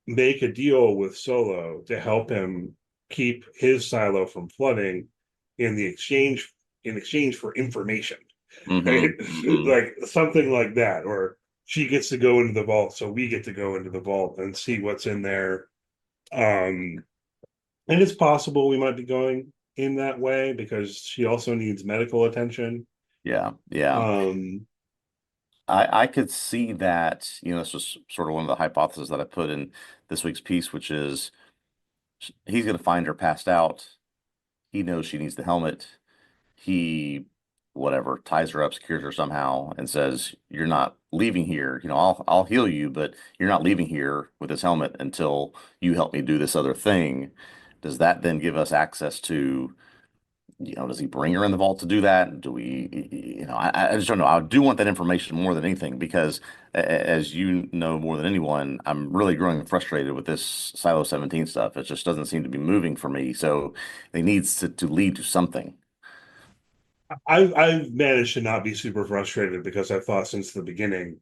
[SPEAKER 3] make a deal with Solo to help him keep his silo from flooding in the exchange for information. Right?
[SPEAKER 2] Hmm. Hmm.
[SPEAKER 3] Like something like that, or she gets to go into the vault, so we get to go into the vault and see what's in there. Um, and it's possible we might be going in that way because she also needs medical attention.
[SPEAKER 2] Yeah. Yeah.
[SPEAKER 3] Um,
[SPEAKER 2] I could see that, this was sort of one of the hypotheses that I put in this week's piece, which is he's going to find her passed out. He knows she needs the helmet. He, whatever, ties her up, secures her somehow, and says, "You're not leaving here. I'll heal you, but you're not leaving here with this helmet until you help me do this other thing." Does that then give us access to, does he bring her in the vault to do that? Do we, I just don't know. I do want that information more than anything because, as you know more than anyone, I'm really growing frustrated with this Silo 17 stuff. It just doesn't seem to be moving for me. So it needs to lead to something.
[SPEAKER 3] I've managed to not be super frustrated because I thought since the beginning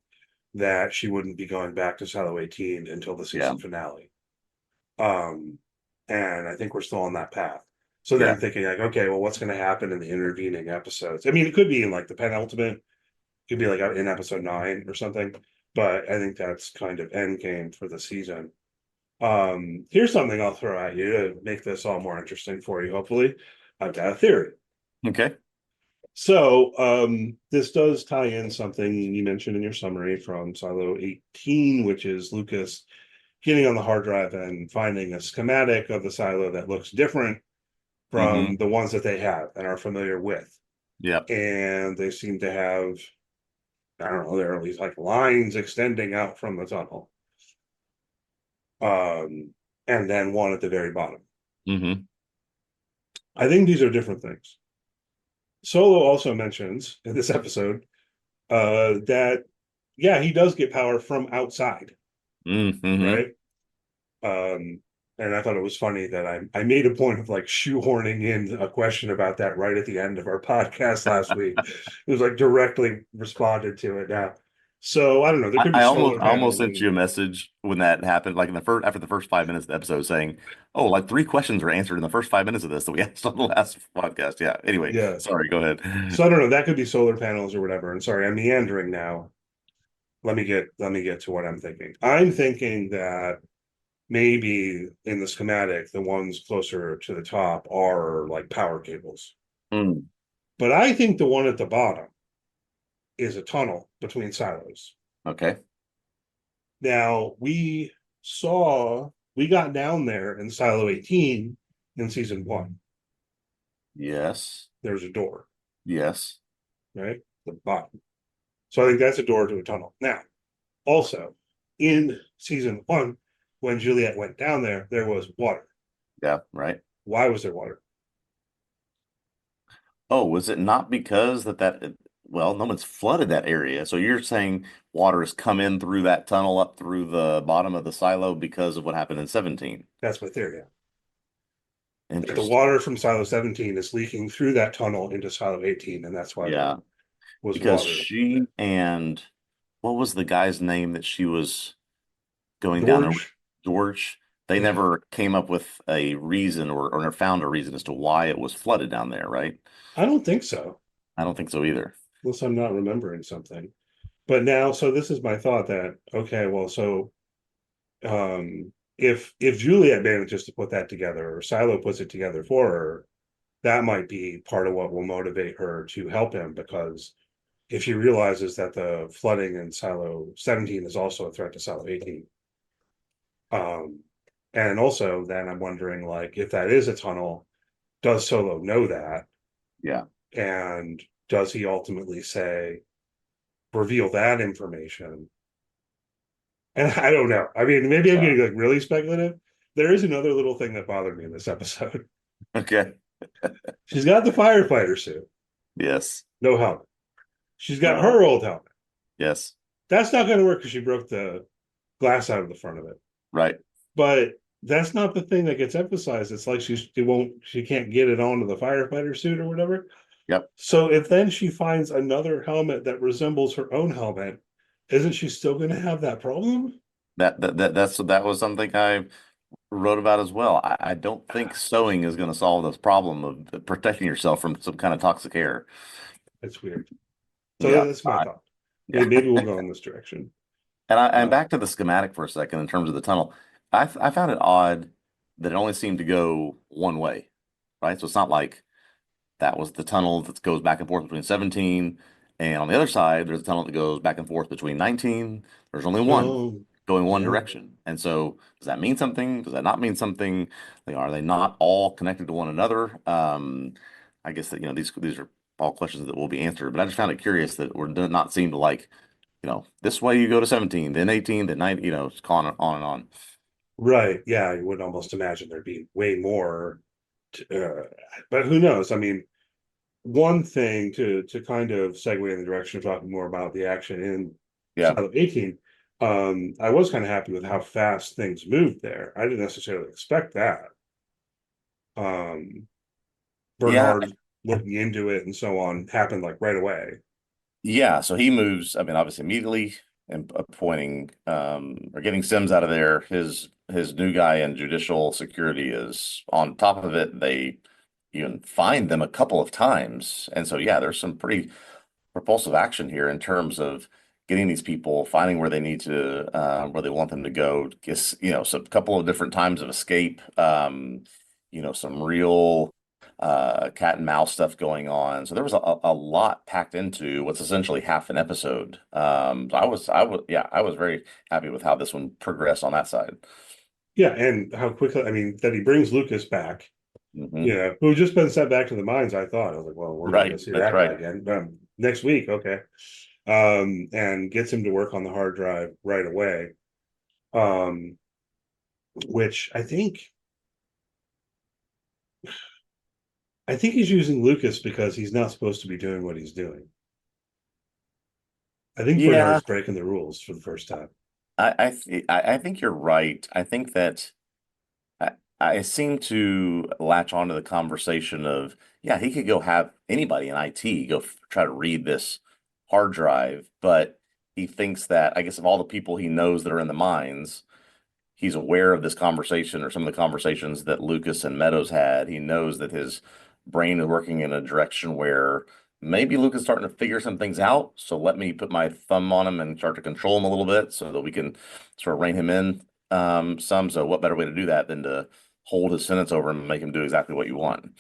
[SPEAKER 3] that she wouldn't be going back to Silo 18 until the
[SPEAKER 2] Yeah.
[SPEAKER 3] season finale. Um, and I think we're still on that path. So then
[SPEAKER 2] Yeah.
[SPEAKER 3] I'm thinking like, okay, well, what's going to happen in the intervening episodes? I mean, it could be in like the penultimate, it could be like in episode 9 or something, but I think that's kind of end game for the season. Here's something I'll throw at you to make this all more interesting for you. Hopefully, I've got a theory.
[SPEAKER 2] Okay.
[SPEAKER 3] So, this does tie in something you mentioned in your summary from Silo 18, which is Lucas getting on the hard drive and finding a schematic of the silo that looks different
[SPEAKER 2] Hmm.
[SPEAKER 3] from the ones that they have and are familiar with.
[SPEAKER 2] Yep.
[SPEAKER 3] And they seem to have, I don't know, there are these like lines extending out from the tunnel. And then one at the very bottom.
[SPEAKER 2] Hmm.
[SPEAKER 3] I think these are different things. Solo also mentions in this episode that, yeah, he does get power from outside,
[SPEAKER 2] Hmm.
[SPEAKER 3] right? And I thought it was funny that I made a point of like shoehorning in a question about that right at the end of our podcast last week. It was like directly responded to it now. So I don't know. There could be solar
[SPEAKER 2] I almost
[SPEAKER 3] panels
[SPEAKER 2] sent you a
[SPEAKER 3] and
[SPEAKER 2] message when that happened, like in the first after the first 5 minutes of the episode, saying, "Oh, like 3 questions were answered in the first 5 minutes of this that we asked on the last podcast." Yeah. Anyway,
[SPEAKER 3] yeah.
[SPEAKER 2] sorry. Go ahead.
[SPEAKER 3] So I don't know. That could be solar panels or whatever. And sorry, I'm meandering now. Let me get to what I'm thinking. I'm thinking that maybe in the schematic, the ones closer to the top are like power cables.
[SPEAKER 2] Mm,
[SPEAKER 3] But I think the one at the bottom is a tunnel between silos.
[SPEAKER 2] okay.
[SPEAKER 3] Now we got down there in silo 18 in season 1.
[SPEAKER 2] Yes.
[SPEAKER 3] There's a door,
[SPEAKER 2] Yes.
[SPEAKER 3] right? The bottom. So I think that's a door to a tunnel. Now, also in season 1, when Juliet went down there, there was water.
[SPEAKER 2] Yeah. Right.
[SPEAKER 3] Why was there water?
[SPEAKER 2] Oh, was it not because well, no one's flooded that area. So you're saying water has come in through that tunnel up through the bottom of the silo because of what happened in 17.
[SPEAKER 3] That's my theory. The
[SPEAKER 2] Interesting.
[SPEAKER 3] water from silo 17 is leaking through that tunnel into silo 18, and that's why there
[SPEAKER 2] Yeah.
[SPEAKER 3] was
[SPEAKER 2] Because
[SPEAKER 3] water.
[SPEAKER 2] she and what was the guy's name that she was going down there with?
[SPEAKER 3] George?
[SPEAKER 2] George. They
[SPEAKER 3] Yeah.
[SPEAKER 2] never came up with a reason or never found a reason as to why it was flooded down there, right?
[SPEAKER 3] I don't think so,
[SPEAKER 2] I don't think so either.
[SPEAKER 3] unless I'm not remembering something. But now, so this is my thought that okay, well, so if Juliet manages to put that together, or Silo puts it together for her, that might be part of what will motivate her to help him, because if she realizes that the flooding in Silo 17 is also a threat to Silo 18. And also then I'm wondering, like, if that is a tunnel, does Solo know that?
[SPEAKER 2] Yeah.
[SPEAKER 3] And does he ultimately say, reveal that information? And I don't know. I mean, maybe I'm
[SPEAKER 2] Yeah.
[SPEAKER 3] getting like really speculative. There is another little thing that bothered me in this episode.
[SPEAKER 2] Okay.
[SPEAKER 3] She's got the firefighter suit,
[SPEAKER 2] Yes.
[SPEAKER 3] no helmet. She's got
[SPEAKER 2] No.
[SPEAKER 3] her old helmet.
[SPEAKER 2] Yes.
[SPEAKER 3] That's not going to work because she broke the glass out of the front of it.
[SPEAKER 2] Right.
[SPEAKER 3] But that's not the thing that gets emphasized. It's like she can't get it onto the firefighter suit or whatever.
[SPEAKER 2] Yep.
[SPEAKER 3] So if then she finds another helmet that resembles her own helmet, isn't she still going to have that problem?
[SPEAKER 2] That was something I wrote about as well. I don't think sewing is going to solve this problem of protecting yourself from some kind of toxic air.
[SPEAKER 3] It's weird. So
[SPEAKER 2] Yeah.
[SPEAKER 3] that's my thought.
[SPEAKER 2] Yeah.
[SPEAKER 3] Maybe we'll go in this direction.
[SPEAKER 2] And back to the schematic for a second in terms of the tunnel. I found it odd that it only seemed to go one way, right? So it's not like that was the tunnel that goes back and forth between 17, and on the other side, there's a tunnel that goes back and forth between 19. There's only one
[SPEAKER 3] Oh,
[SPEAKER 2] going one
[SPEAKER 3] yeah.
[SPEAKER 2] direction. And so does that mean something? Does that not mean something? Like, are they not all connected to one another? I guess that, these are all questions that will be answered, but I just found it curious that we're not seem to like, this way you go to 17, then 18, then 19, it's on and on.
[SPEAKER 3] Right. Yeah, you would almost imagine there'd be way more. But who knows? I mean, one thing to kind of segue in the direction of talking more about the action in
[SPEAKER 2] Yeah.
[SPEAKER 3] Silo 18, I was kind of happy with how fast things moved there. I didn't necessarily expect that. Um,
[SPEAKER 2] Yeah.
[SPEAKER 3] Bernard looking into it and so on happened like right away.
[SPEAKER 2] Yeah, so he moves, I mean, obviously immediately and appointing or getting Sims out of there. His new guy in judicial security is on top of it. They even find them a couple of times. And so yeah, there's some pretty propulsive action here in terms of getting these people, finding where they need to where they want them to go. Guess, some couple of different times of escape, some real cat and mouse stuff going on. So there was a lot packed into what's essentially half an episode. So I was very happy with how this one progressed on that side.
[SPEAKER 3] Yeah, and how quickly, I mean, that he brings Lucas back,
[SPEAKER 2] Hmm.
[SPEAKER 3] who had just been sent back to the mines. I thought, I was like, well, we're not going
[SPEAKER 2] Right,
[SPEAKER 3] to see
[SPEAKER 2] that's
[SPEAKER 3] that guy
[SPEAKER 2] right.
[SPEAKER 3] again. Next week, okay. And gets him to work on the hard drive right away. Which I think he's using Lucas because he's not supposed to be doing what he's doing. I think
[SPEAKER 2] Yeah,
[SPEAKER 3] Bernard's breaking the rules for the first time.
[SPEAKER 2] I think you're right. I think that I, I seem to latch onto the conversation of, yeah, he could go have anybody in IT go try to read this hard drive, but he thinks that, I guess, of all the people he knows that are in the mines, he's aware of this conversation or some of the conversations that Lucas and Meadows had. He knows that his brain is working in a direction where maybe Lucas is starting to figure some things out. So let me put my thumb on him and start to control him a little bit so that we can sort of rein him in some. So what better way to do that than to hold his sentence over him and make him do exactly what you want?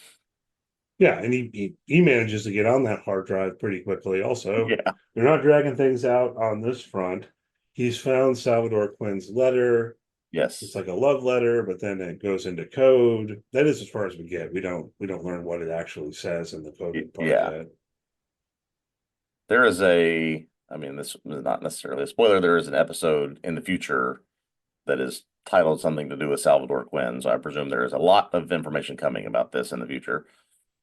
[SPEAKER 3] Yeah, and he manages to get on that hard drive pretty quickly. Also,
[SPEAKER 2] Yeah.
[SPEAKER 3] they're not dragging things out on this front. He's found Salvador Quinn's letter. It's
[SPEAKER 2] Yes.
[SPEAKER 3] like a love letter, but then it goes into code. That is as far as we get. We don't learn what it actually says in the coding part
[SPEAKER 2] Yeah.
[SPEAKER 3] yet.
[SPEAKER 2] There is I mean, this is not necessarily a spoiler. There is an episode in the future that is titled something to do with Salvador Quinn. So I presume there is a lot of information coming about this in the future.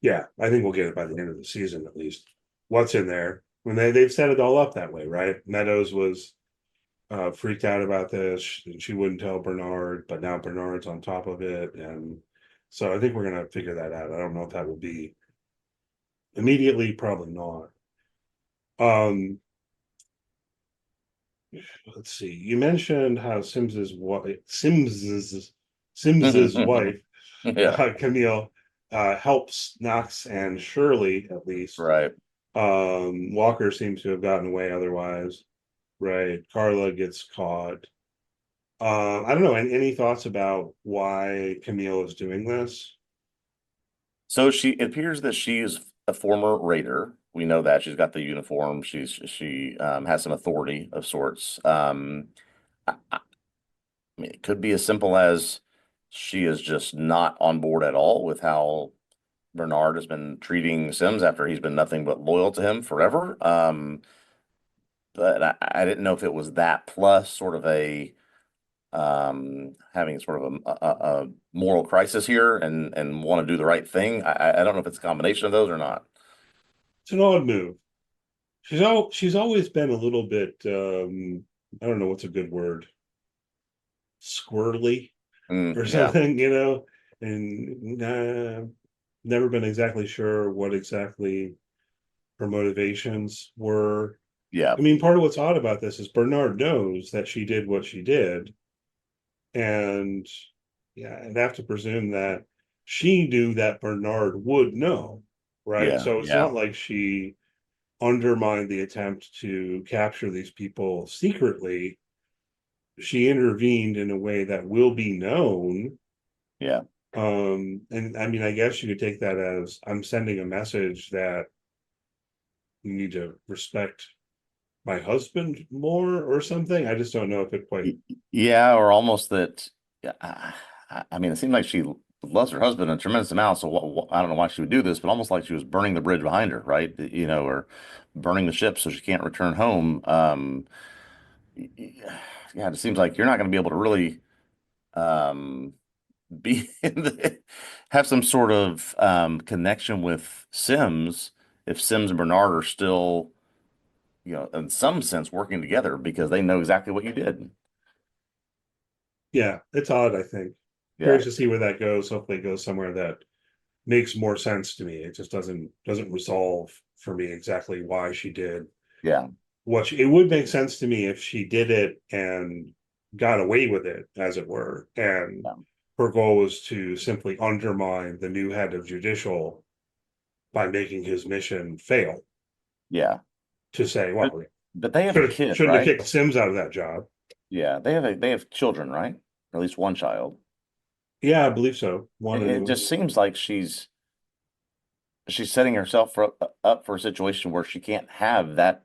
[SPEAKER 3] Yeah, I think we'll get it by the end of the season at least. What's in there? When they've set it all up that way, right? Meadows was freaked out about this, and she wouldn't tell Bernard, but now Bernard's on top of it, and so I think we're gonna figure that out. I don't know if that will be immediately, probably not. Um, let's see. You mentioned how Sims's wife,
[SPEAKER 2] Yeah,
[SPEAKER 3] Camille, helps Knox and Shirley at least.
[SPEAKER 2] right.
[SPEAKER 3] Walker seems to have gotten away otherwise, right? Carla gets caught. I don't know. Any thoughts about why Camille is doing this?
[SPEAKER 2] So it appears that she is a former raider. We know that she's got the uniform. She has some authority of sorts. I mean, it could be as simple as she is just not on board at all with how Bernard has been treating Sims after he's been nothing but loyal to him forever. But I didn't know if it was that plus sort of having sort of a moral crisis here and want to do the right thing. I don't know if it's a combination of those or not.
[SPEAKER 3] It's an odd move. She's always been a little bit I don't know what's a good word, squirrely or
[SPEAKER 2] Yeah,
[SPEAKER 3] something, and never been exactly sure what exactly her motivations were.
[SPEAKER 2] yeah,
[SPEAKER 3] I mean, part of what's odd about this is Bernard knows that she did what she did, and yeah, I'd have to presume that she knew that Bernard would know, right?
[SPEAKER 2] yeah,
[SPEAKER 3] So it's
[SPEAKER 2] yeah,
[SPEAKER 3] not like she undermined the attempt to capture these people secretly. She intervened in a way that will be known.
[SPEAKER 2] yeah,
[SPEAKER 3] And I mean, I guess you could take that as I'm sending a message that you need to respect my husband more or something. I just don't know if it quite.
[SPEAKER 2] yeah, or almost that. Yeah, I mean, it seemed like she loves her husband a tremendous amount. So I don't know why she would do this, but almost like she was burning the bridge behind her, right? Or burning the ship so she can't return home. Yeah, it seems like you're not going to be able to really um, be have some sort of connection with Sims if Sims and Bernard are still, in some sense working together because they know exactly what you did.
[SPEAKER 3] Yeah, it's odd, I think.
[SPEAKER 2] Yeah,
[SPEAKER 3] Curious to see where that goes. Hopefully it goes somewhere that makes more sense to me. It just doesn't resolve for me exactly why she did
[SPEAKER 2] yeah,
[SPEAKER 3] it would make sense to me if she did it and got away with it, as it were, and
[SPEAKER 2] yeah,
[SPEAKER 3] her goal was to simply undermine the new head of judicial by making his mission fail,
[SPEAKER 2] yeah.
[SPEAKER 3] to say,
[SPEAKER 2] But,
[SPEAKER 3] well,
[SPEAKER 2] but they have a kid,
[SPEAKER 3] shouldn't have
[SPEAKER 2] right?
[SPEAKER 3] kicked Sims out of that job.
[SPEAKER 2] Yeah, they have children, right? Or at least one child.
[SPEAKER 3] Yeah, I believe so.
[SPEAKER 2] It just seems like she's setting herself up for a situation where she can't have that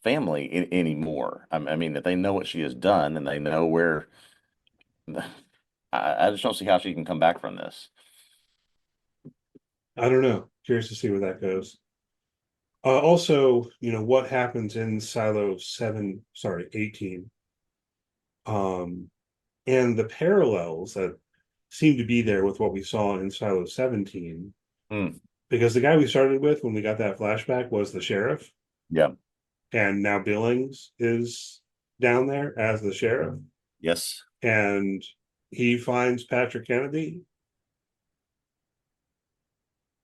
[SPEAKER 2] family anymore. I mean, if they know what she has done and they know where, I just don't see how she can come back from this.
[SPEAKER 3] I don't know. Curious to see where that goes. Also, what happens in Silo 18, um, and the parallels that seem to be there with what we saw in Silo 17,
[SPEAKER 2] Hmm.
[SPEAKER 3] because the guy we started with when we got that flashback was the sheriff,
[SPEAKER 2] Yeah,
[SPEAKER 3] and now Billings is down there as the sheriff,
[SPEAKER 2] Yes.
[SPEAKER 3] and he finds Patrick Kennedy.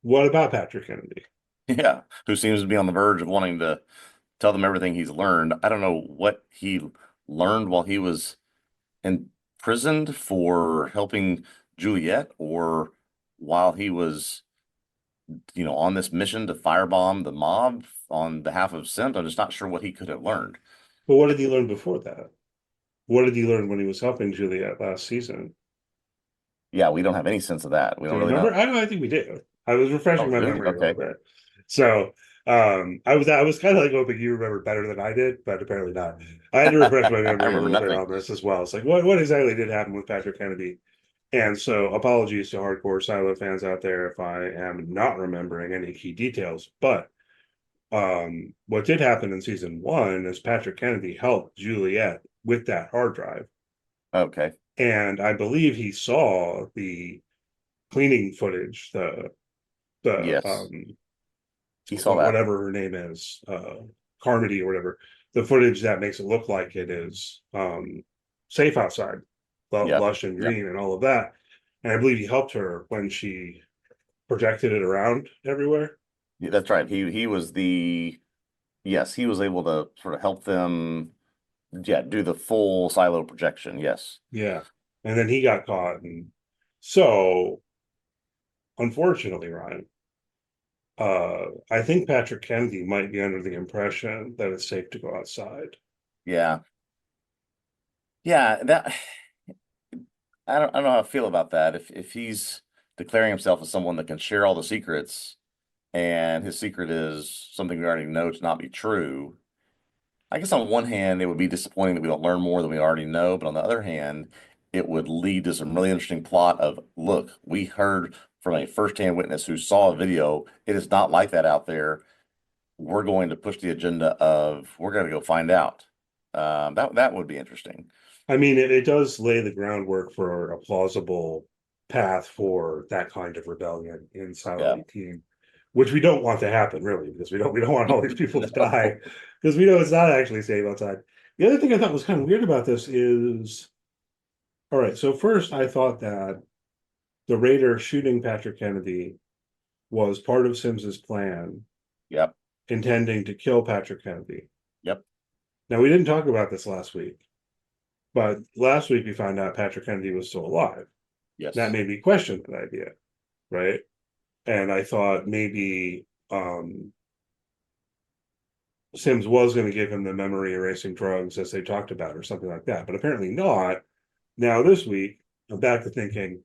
[SPEAKER 3] What about Patrick Kennedy?
[SPEAKER 2] Yeah. Who seems to be on the verge of wanting to tell them everything he's learned. I don't know what he learned while he was imprisoned for helping Juliet, or while he was, on this mission to firebomb the mob on behalf of Sims. I'm just not sure what he could have learned.
[SPEAKER 3] But what did he learn before that? What did he learn when he was helping Juliet last season?
[SPEAKER 2] Yeah, we don't have any sense of that. We
[SPEAKER 3] Do
[SPEAKER 2] don't
[SPEAKER 3] you
[SPEAKER 2] really
[SPEAKER 3] remember?
[SPEAKER 2] know.
[SPEAKER 3] I think we did. I was refreshing
[SPEAKER 2] Oh,
[SPEAKER 3] my
[SPEAKER 2] really?
[SPEAKER 3] memory a little
[SPEAKER 2] Okay.
[SPEAKER 3] bit. So I was kind of like hoping you remember better than I did, but apparently not. I had to refresh my
[SPEAKER 2] I
[SPEAKER 3] memory a
[SPEAKER 2] remember
[SPEAKER 3] little bit
[SPEAKER 2] nothing.
[SPEAKER 3] on this as well. It's like what exactly did happen with Patrick Kennedy? And so apologies to hardcore Silo fans out there if I am not remembering any key details, but what did happen in season 1 is Patrick Kennedy helped Juliet with that hard drive.
[SPEAKER 2] Okay.
[SPEAKER 3] And I believe he saw the cleaning footage, the
[SPEAKER 2] Yes, he saw that.
[SPEAKER 3] whatever her name is, Carmody or whatever, the footage that makes it look like it is safe outside,
[SPEAKER 2] Yep.
[SPEAKER 3] lush and
[SPEAKER 2] Yep.
[SPEAKER 3] green and all of that. And I believe he helped her when she projected it around everywhere.
[SPEAKER 2] Yeah, that's right. He was yes, he was able to sort of help them, yeah, do the full silo projection. Yes.
[SPEAKER 3] Yeah. And then he got caught. And so, unfortunately, Ryan, I think Patrick Kennedy might be under the impression that it's safe to go outside.
[SPEAKER 2] Yeah. Yeah, that I don't know how I feel about that. If he's declaring himself as someone that can share all the secrets, and his secret is something we already know to not be true, I guess on one hand, it would be disappointing that we don't learn more than we already know, but on the other hand, it would lead to some really interesting plot of, look, we heard from a firsthand witness who saw a video. It is not like that out there. We're going to push the agenda of we're going to go find out. That would be interesting.
[SPEAKER 3] I mean, it does lay the groundwork for a plausible path for that kind of rebellion in Silo
[SPEAKER 2] Yeah.
[SPEAKER 3] 18, which we don't want to happen, really, because we don't want all these people to
[SPEAKER 2] No.
[SPEAKER 3] die, because we know it's not actually safe outside. The other thing I thought was kind of weird about this is, all right, so first I thought that the raider shooting Patrick Kennedy was part of Sims's plan,
[SPEAKER 2] Yep.
[SPEAKER 3] intending to kill Patrick Kennedy.
[SPEAKER 2] Yep.
[SPEAKER 3] Now, we didn't talk about this last week, but last week we found out Patrick Kennedy was still alive. That
[SPEAKER 2] Yes.
[SPEAKER 3] made me question that idea, right? And I thought maybe Sims was going to give him the memory erasing drugs as they talked about, or something like that, but apparently not. Now, this week, I'm back to thinking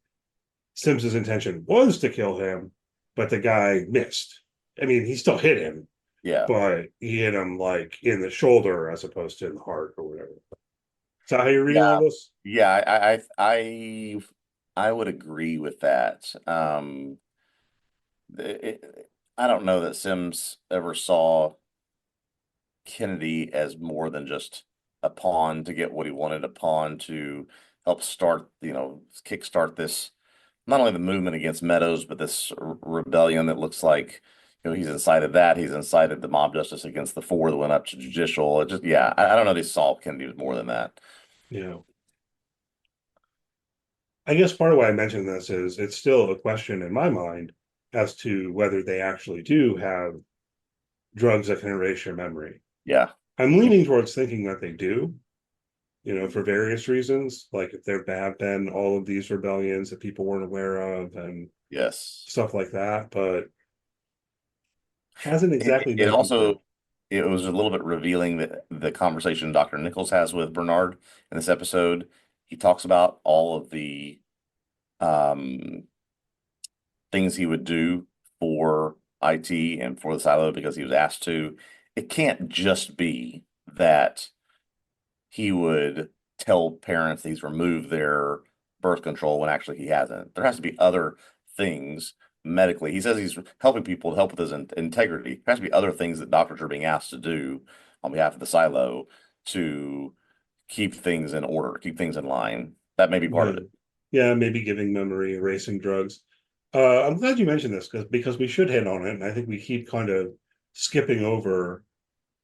[SPEAKER 3] Sims's intention was to kill him, but the guy missed. I mean, he still hit him,
[SPEAKER 2] Yeah.
[SPEAKER 3] but he hit him like in the shoulder as opposed to in the heart or whatever. Is that how you read all
[SPEAKER 2] Yeah.
[SPEAKER 3] this?
[SPEAKER 2] Yeah. I would agree with that. I don't know that Sims ever saw Kennedy as more than just a pawn to get what he wanted, a pawn to help start, kickstart this, not only the movement against Meadows, but this rebellion that looks like, he's incited that. He's incited the mob justice against the four that went up to judicial. It just, yeah, I don't know that he saw Kennedy was more than that.
[SPEAKER 3] Yeah. I guess part of why I mentioned this is it's still a question in my mind as to whether they actually do have drugs that can erase your memory.
[SPEAKER 2] Yeah.
[SPEAKER 3] I'm leaning towards thinking that they do, for various reasons, like if there have been all of these rebellions that people weren't aware of and
[SPEAKER 2] Yes.
[SPEAKER 3] stuff like that, but hasn't exactly
[SPEAKER 2] It
[SPEAKER 3] been confirmed.
[SPEAKER 2] also, it was a little bit revealing that the conversation Dr. Nichols has with Bernard in this episode, he talks about all of the um, things he would do for IT and for the silo because he was asked to. It can't just be that he would tell parents he's removed their birth control when actually he hasn't. There has to be other things medically. He says he's helping people to help with his integrity. There has to be other things that doctors are being asked to do on behalf of the silo to keep things in order, keep things in line. That may be part
[SPEAKER 3] Yeah.
[SPEAKER 2] of it.
[SPEAKER 3] Yeah, maybe giving memory, erasing drugs. I'm glad you mentioned this because we should hit on it, and I think we keep kind of skipping over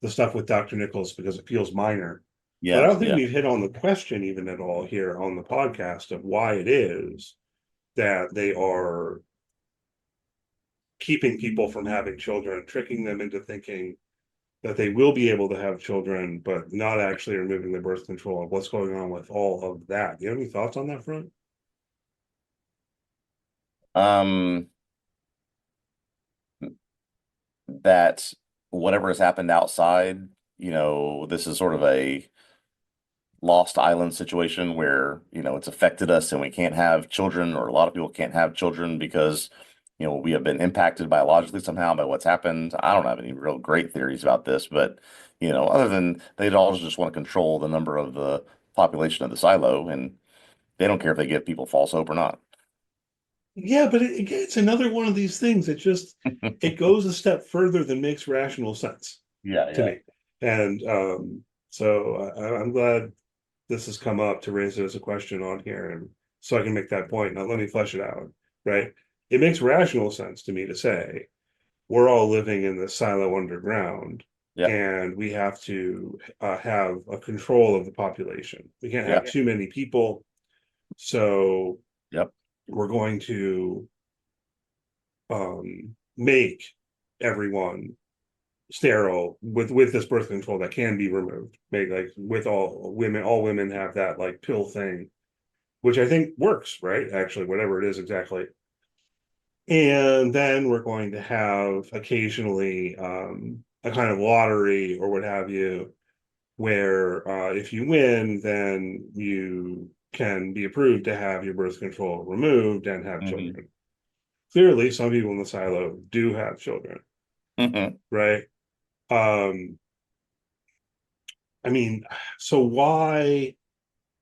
[SPEAKER 3] the stuff with Dr. Nichols because it feels minor. But I
[SPEAKER 2] Yeah,
[SPEAKER 3] don't think
[SPEAKER 2] yeah.
[SPEAKER 3] we've hit on the question even at all here on the podcast of why it is that they are keeping people from having children, tricking them into thinking that they will be able to have children, but not actually removing the birth control, and what's going on with all of that. Do you have any thoughts on that front?
[SPEAKER 2] Um, that whatever has happened outside, this is sort of a lost island situation where, it's affected us and we can't have children, or a lot of people can't have children because, we have been impacted biologically somehow by what's happened. I don't have any real great theories about this, but, other than they'd all just want to control the number of the population of the silo, and they don't care if they give people false hope or not.
[SPEAKER 3] Yeah, but it's another one of these things that just it goes a step further than makes rational sense
[SPEAKER 2] Yeah,
[SPEAKER 3] to
[SPEAKER 2] yeah.
[SPEAKER 3] me. And so I'm glad this has come up to raise it as a question on here, and so I can make that point. Now let me flesh it out. Right? It makes rational sense to me to say we're all living in the silo underground,
[SPEAKER 2] Yeah,
[SPEAKER 3] and we have to have a control of the population. We can't
[SPEAKER 2] yeah,
[SPEAKER 3] have too many people, so
[SPEAKER 2] yep.
[SPEAKER 3] we're going to make everyone sterile with this birth control that can be removed. Make like with all women have that like pill thing, which I think works, right? Actually, whatever it is exactly. And then we're going to have occasionally a kind of lottery or what have you, where if you win, then you can be approved to have your birth control removed and have
[SPEAKER 2] Hmm.
[SPEAKER 3] children. Clearly, some people in the silo do have children,
[SPEAKER 2] Hmm.
[SPEAKER 3] right? Um, I mean, so why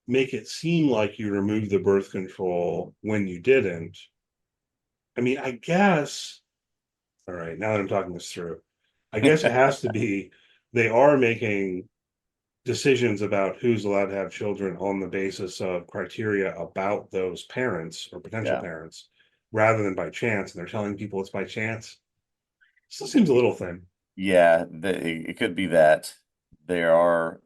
[SPEAKER 3] make it seem like you removed the birth control when you didn't? I mean, I guess, all right, now that I'm talking this through, I guess it has to be they are making decisions about who's allowed to have children on the basis of criteria about those parents or potential
[SPEAKER 2] Yeah.
[SPEAKER 3] parents rather than by chance. And they're telling people it's by chance. Still seems a little thin.
[SPEAKER 2] Yeah, it could be that they are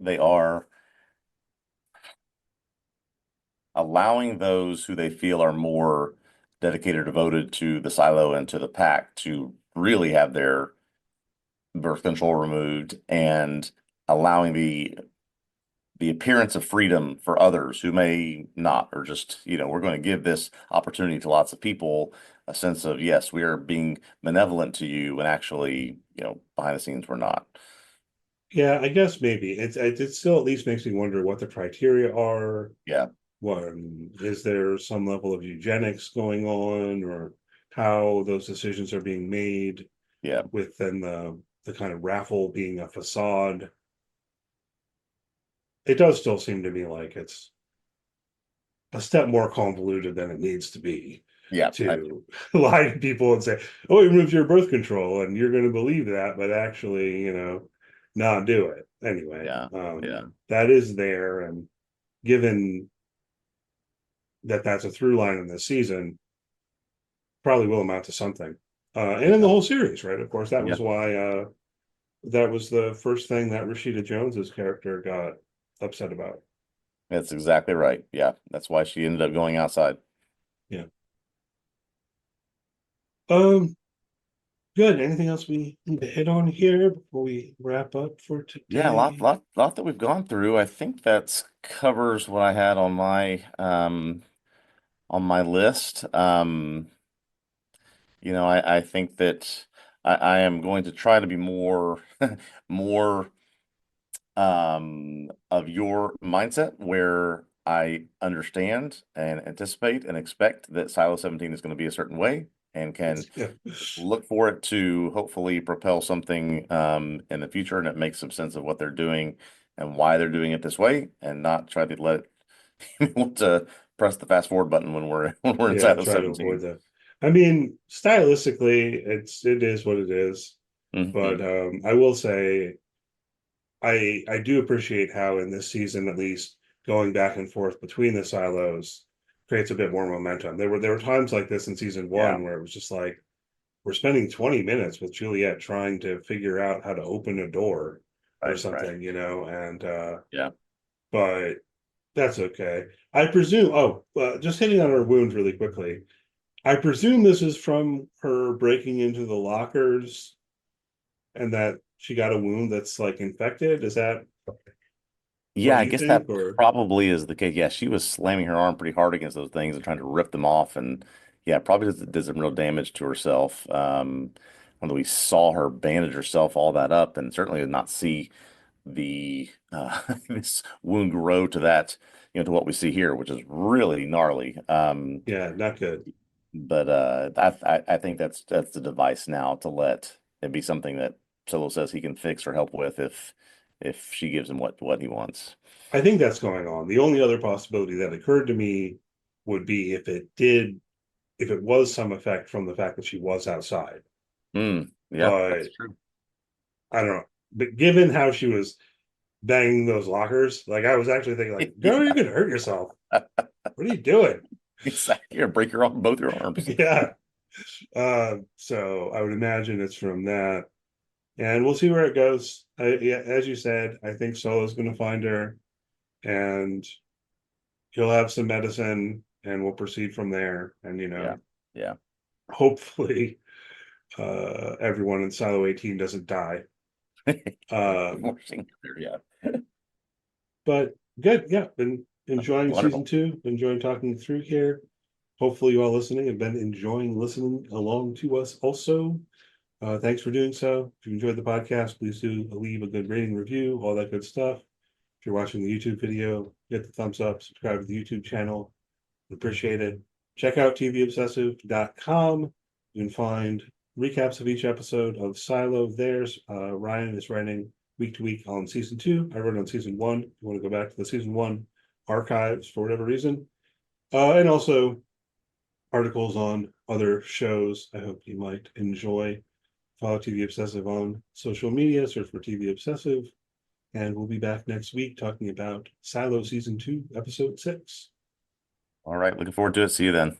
[SPEAKER 2] allowing those who they feel are more dedicated or devoted to the silo and to the pack to really have their birth control removed, and allowing the appearance of freedom for others who may not, or just, we're going to give this opportunity to lots of people, a sense of, yes, we are being benevolent to you, and actually, behind the scenes, we're not.
[SPEAKER 3] Yeah, I guess maybe it still at least makes me wonder what the criteria are.
[SPEAKER 2] Yeah,
[SPEAKER 3] What is there some level of eugenics going on, or how those decisions are being made
[SPEAKER 2] yeah,
[SPEAKER 3] within the kind of raffle being a facade? It does still seem to me like it's a step more convoluted than it needs to be
[SPEAKER 2] yeah.
[SPEAKER 3] to lie to people and say, "Oh, we removed your birth control," and you're going to believe that, but actually, not do it anyway.
[SPEAKER 2] Yeah, yeah.
[SPEAKER 3] That is there, and given that that's a through line in this season, probably will amount to something. And in the
[SPEAKER 2] Yeah,
[SPEAKER 3] whole series, right? Of course, that
[SPEAKER 2] yeah.
[SPEAKER 3] was why that was the first thing that Rashida Jones's character got upset about.
[SPEAKER 2] That's exactly right. Yeah, that's why she ended up going outside.
[SPEAKER 3] Yeah. Um, Good. Anything else we need to hit on here before we wrap up for
[SPEAKER 2] Yeah, a lot,
[SPEAKER 3] today?
[SPEAKER 2] lot, lot that we've gone through. I think that's covers what I had on my list. I think that I am going to try to be more more of your mindset, where I understand and anticipate and expect that Silo 17 is going to be a certain way, and can
[SPEAKER 3] Yeah.
[SPEAKER 2] look for it to hopefully propel something in the future, and it makes some sense of what they're doing and why they're doing it this way, and not try to let it want to press the fast forward button when we're
[SPEAKER 3] Yeah,
[SPEAKER 2] inside of
[SPEAKER 3] try to avoid
[SPEAKER 2] 17.
[SPEAKER 3] that. I mean, stylistically, it is what it is. But
[SPEAKER 2] Hmm.
[SPEAKER 3] I will say I do appreciate how in this season, at least, going back and forth between the silos creates a bit more momentum. There were times like this in season
[SPEAKER 2] Yeah,
[SPEAKER 3] one where it was just like we're spending 20 minutes with Juliet trying to figure out how to open a door or
[SPEAKER 2] right, right.
[SPEAKER 3] something, and
[SPEAKER 2] Yeah.
[SPEAKER 3] but that's okay. I presume. Just hitting on her wound really quickly. I presume this is from her breaking into the lockers, and that she got a wound that's like infected. Is that
[SPEAKER 2] Yeah,
[SPEAKER 3] what
[SPEAKER 2] I
[SPEAKER 3] you
[SPEAKER 2] guess that
[SPEAKER 3] think, or?
[SPEAKER 2] probably is the case. Yeah, she was slamming her arm pretty hard against those things and trying to rip them off, and yeah, probably did some real damage to herself. Although we saw her bandage herself all that up, and certainly did not see the this wound grow to that, to what we see here, which is really gnarly.
[SPEAKER 3] Yeah, not good.
[SPEAKER 2] But I think that's the device now to let it be something that Solo says he can fix or help with if she gives him what he wants.
[SPEAKER 3] I think that's going on. The only other possibility that occurred to me would be if it was some effect from the fact that she was outside.
[SPEAKER 2] Yeah, that's
[SPEAKER 3] But
[SPEAKER 2] true.
[SPEAKER 3] I don't know. But given how she was banging those lockers, like I was actually thinking, like, girl, you're
[SPEAKER 2] Yeah,
[SPEAKER 3] gonna hurt yourself. What are you doing?
[SPEAKER 2] exactly. You're gonna break both your arms.
[SPEAKER 3] Yeah. So I would imagine it's from that. And we'll see where it goes. Yeah, as you said, I think Solo's gonna find her and he'll have some medicine and we'll proceed from there. And
[SPEAKER 2] Yeah, yeah.
[SPEAKER 3] hopefully everyone in Silo 18 doesn't die. Um,
[SPEAKER 2] Yeah.
[SPEAKER 3] but good, yeah. Been enjoying season
[SPEAKER 2] Wonderful.
[SPEAKER 3] 2, enjoying talking through here. Hopefully you all listening have been enjoying listening along to us also. Thanks for doing so. If you enjoyed the podcast, please do leave a good rating, review, all that good stuff. If you're watching the YouTube video, hit the thumbs up, subscribe to the YouTube channel. Appreciate it. Check out TVObsessive.com. You can find recaps of each episode of Silo. There's Ryan is writing week to week on season 2. I wrote on season 1. If you want to go back to the season 1 archives for whatever reason. And also articles on other shows I hope you might enjoy. Follow TV Obsessive on social media, search for TV Obsessive, and we'll be back next week talking about Silo Season 2, Episode 6.
[SPEAKER 2] All right. Looking forward to it. See you then.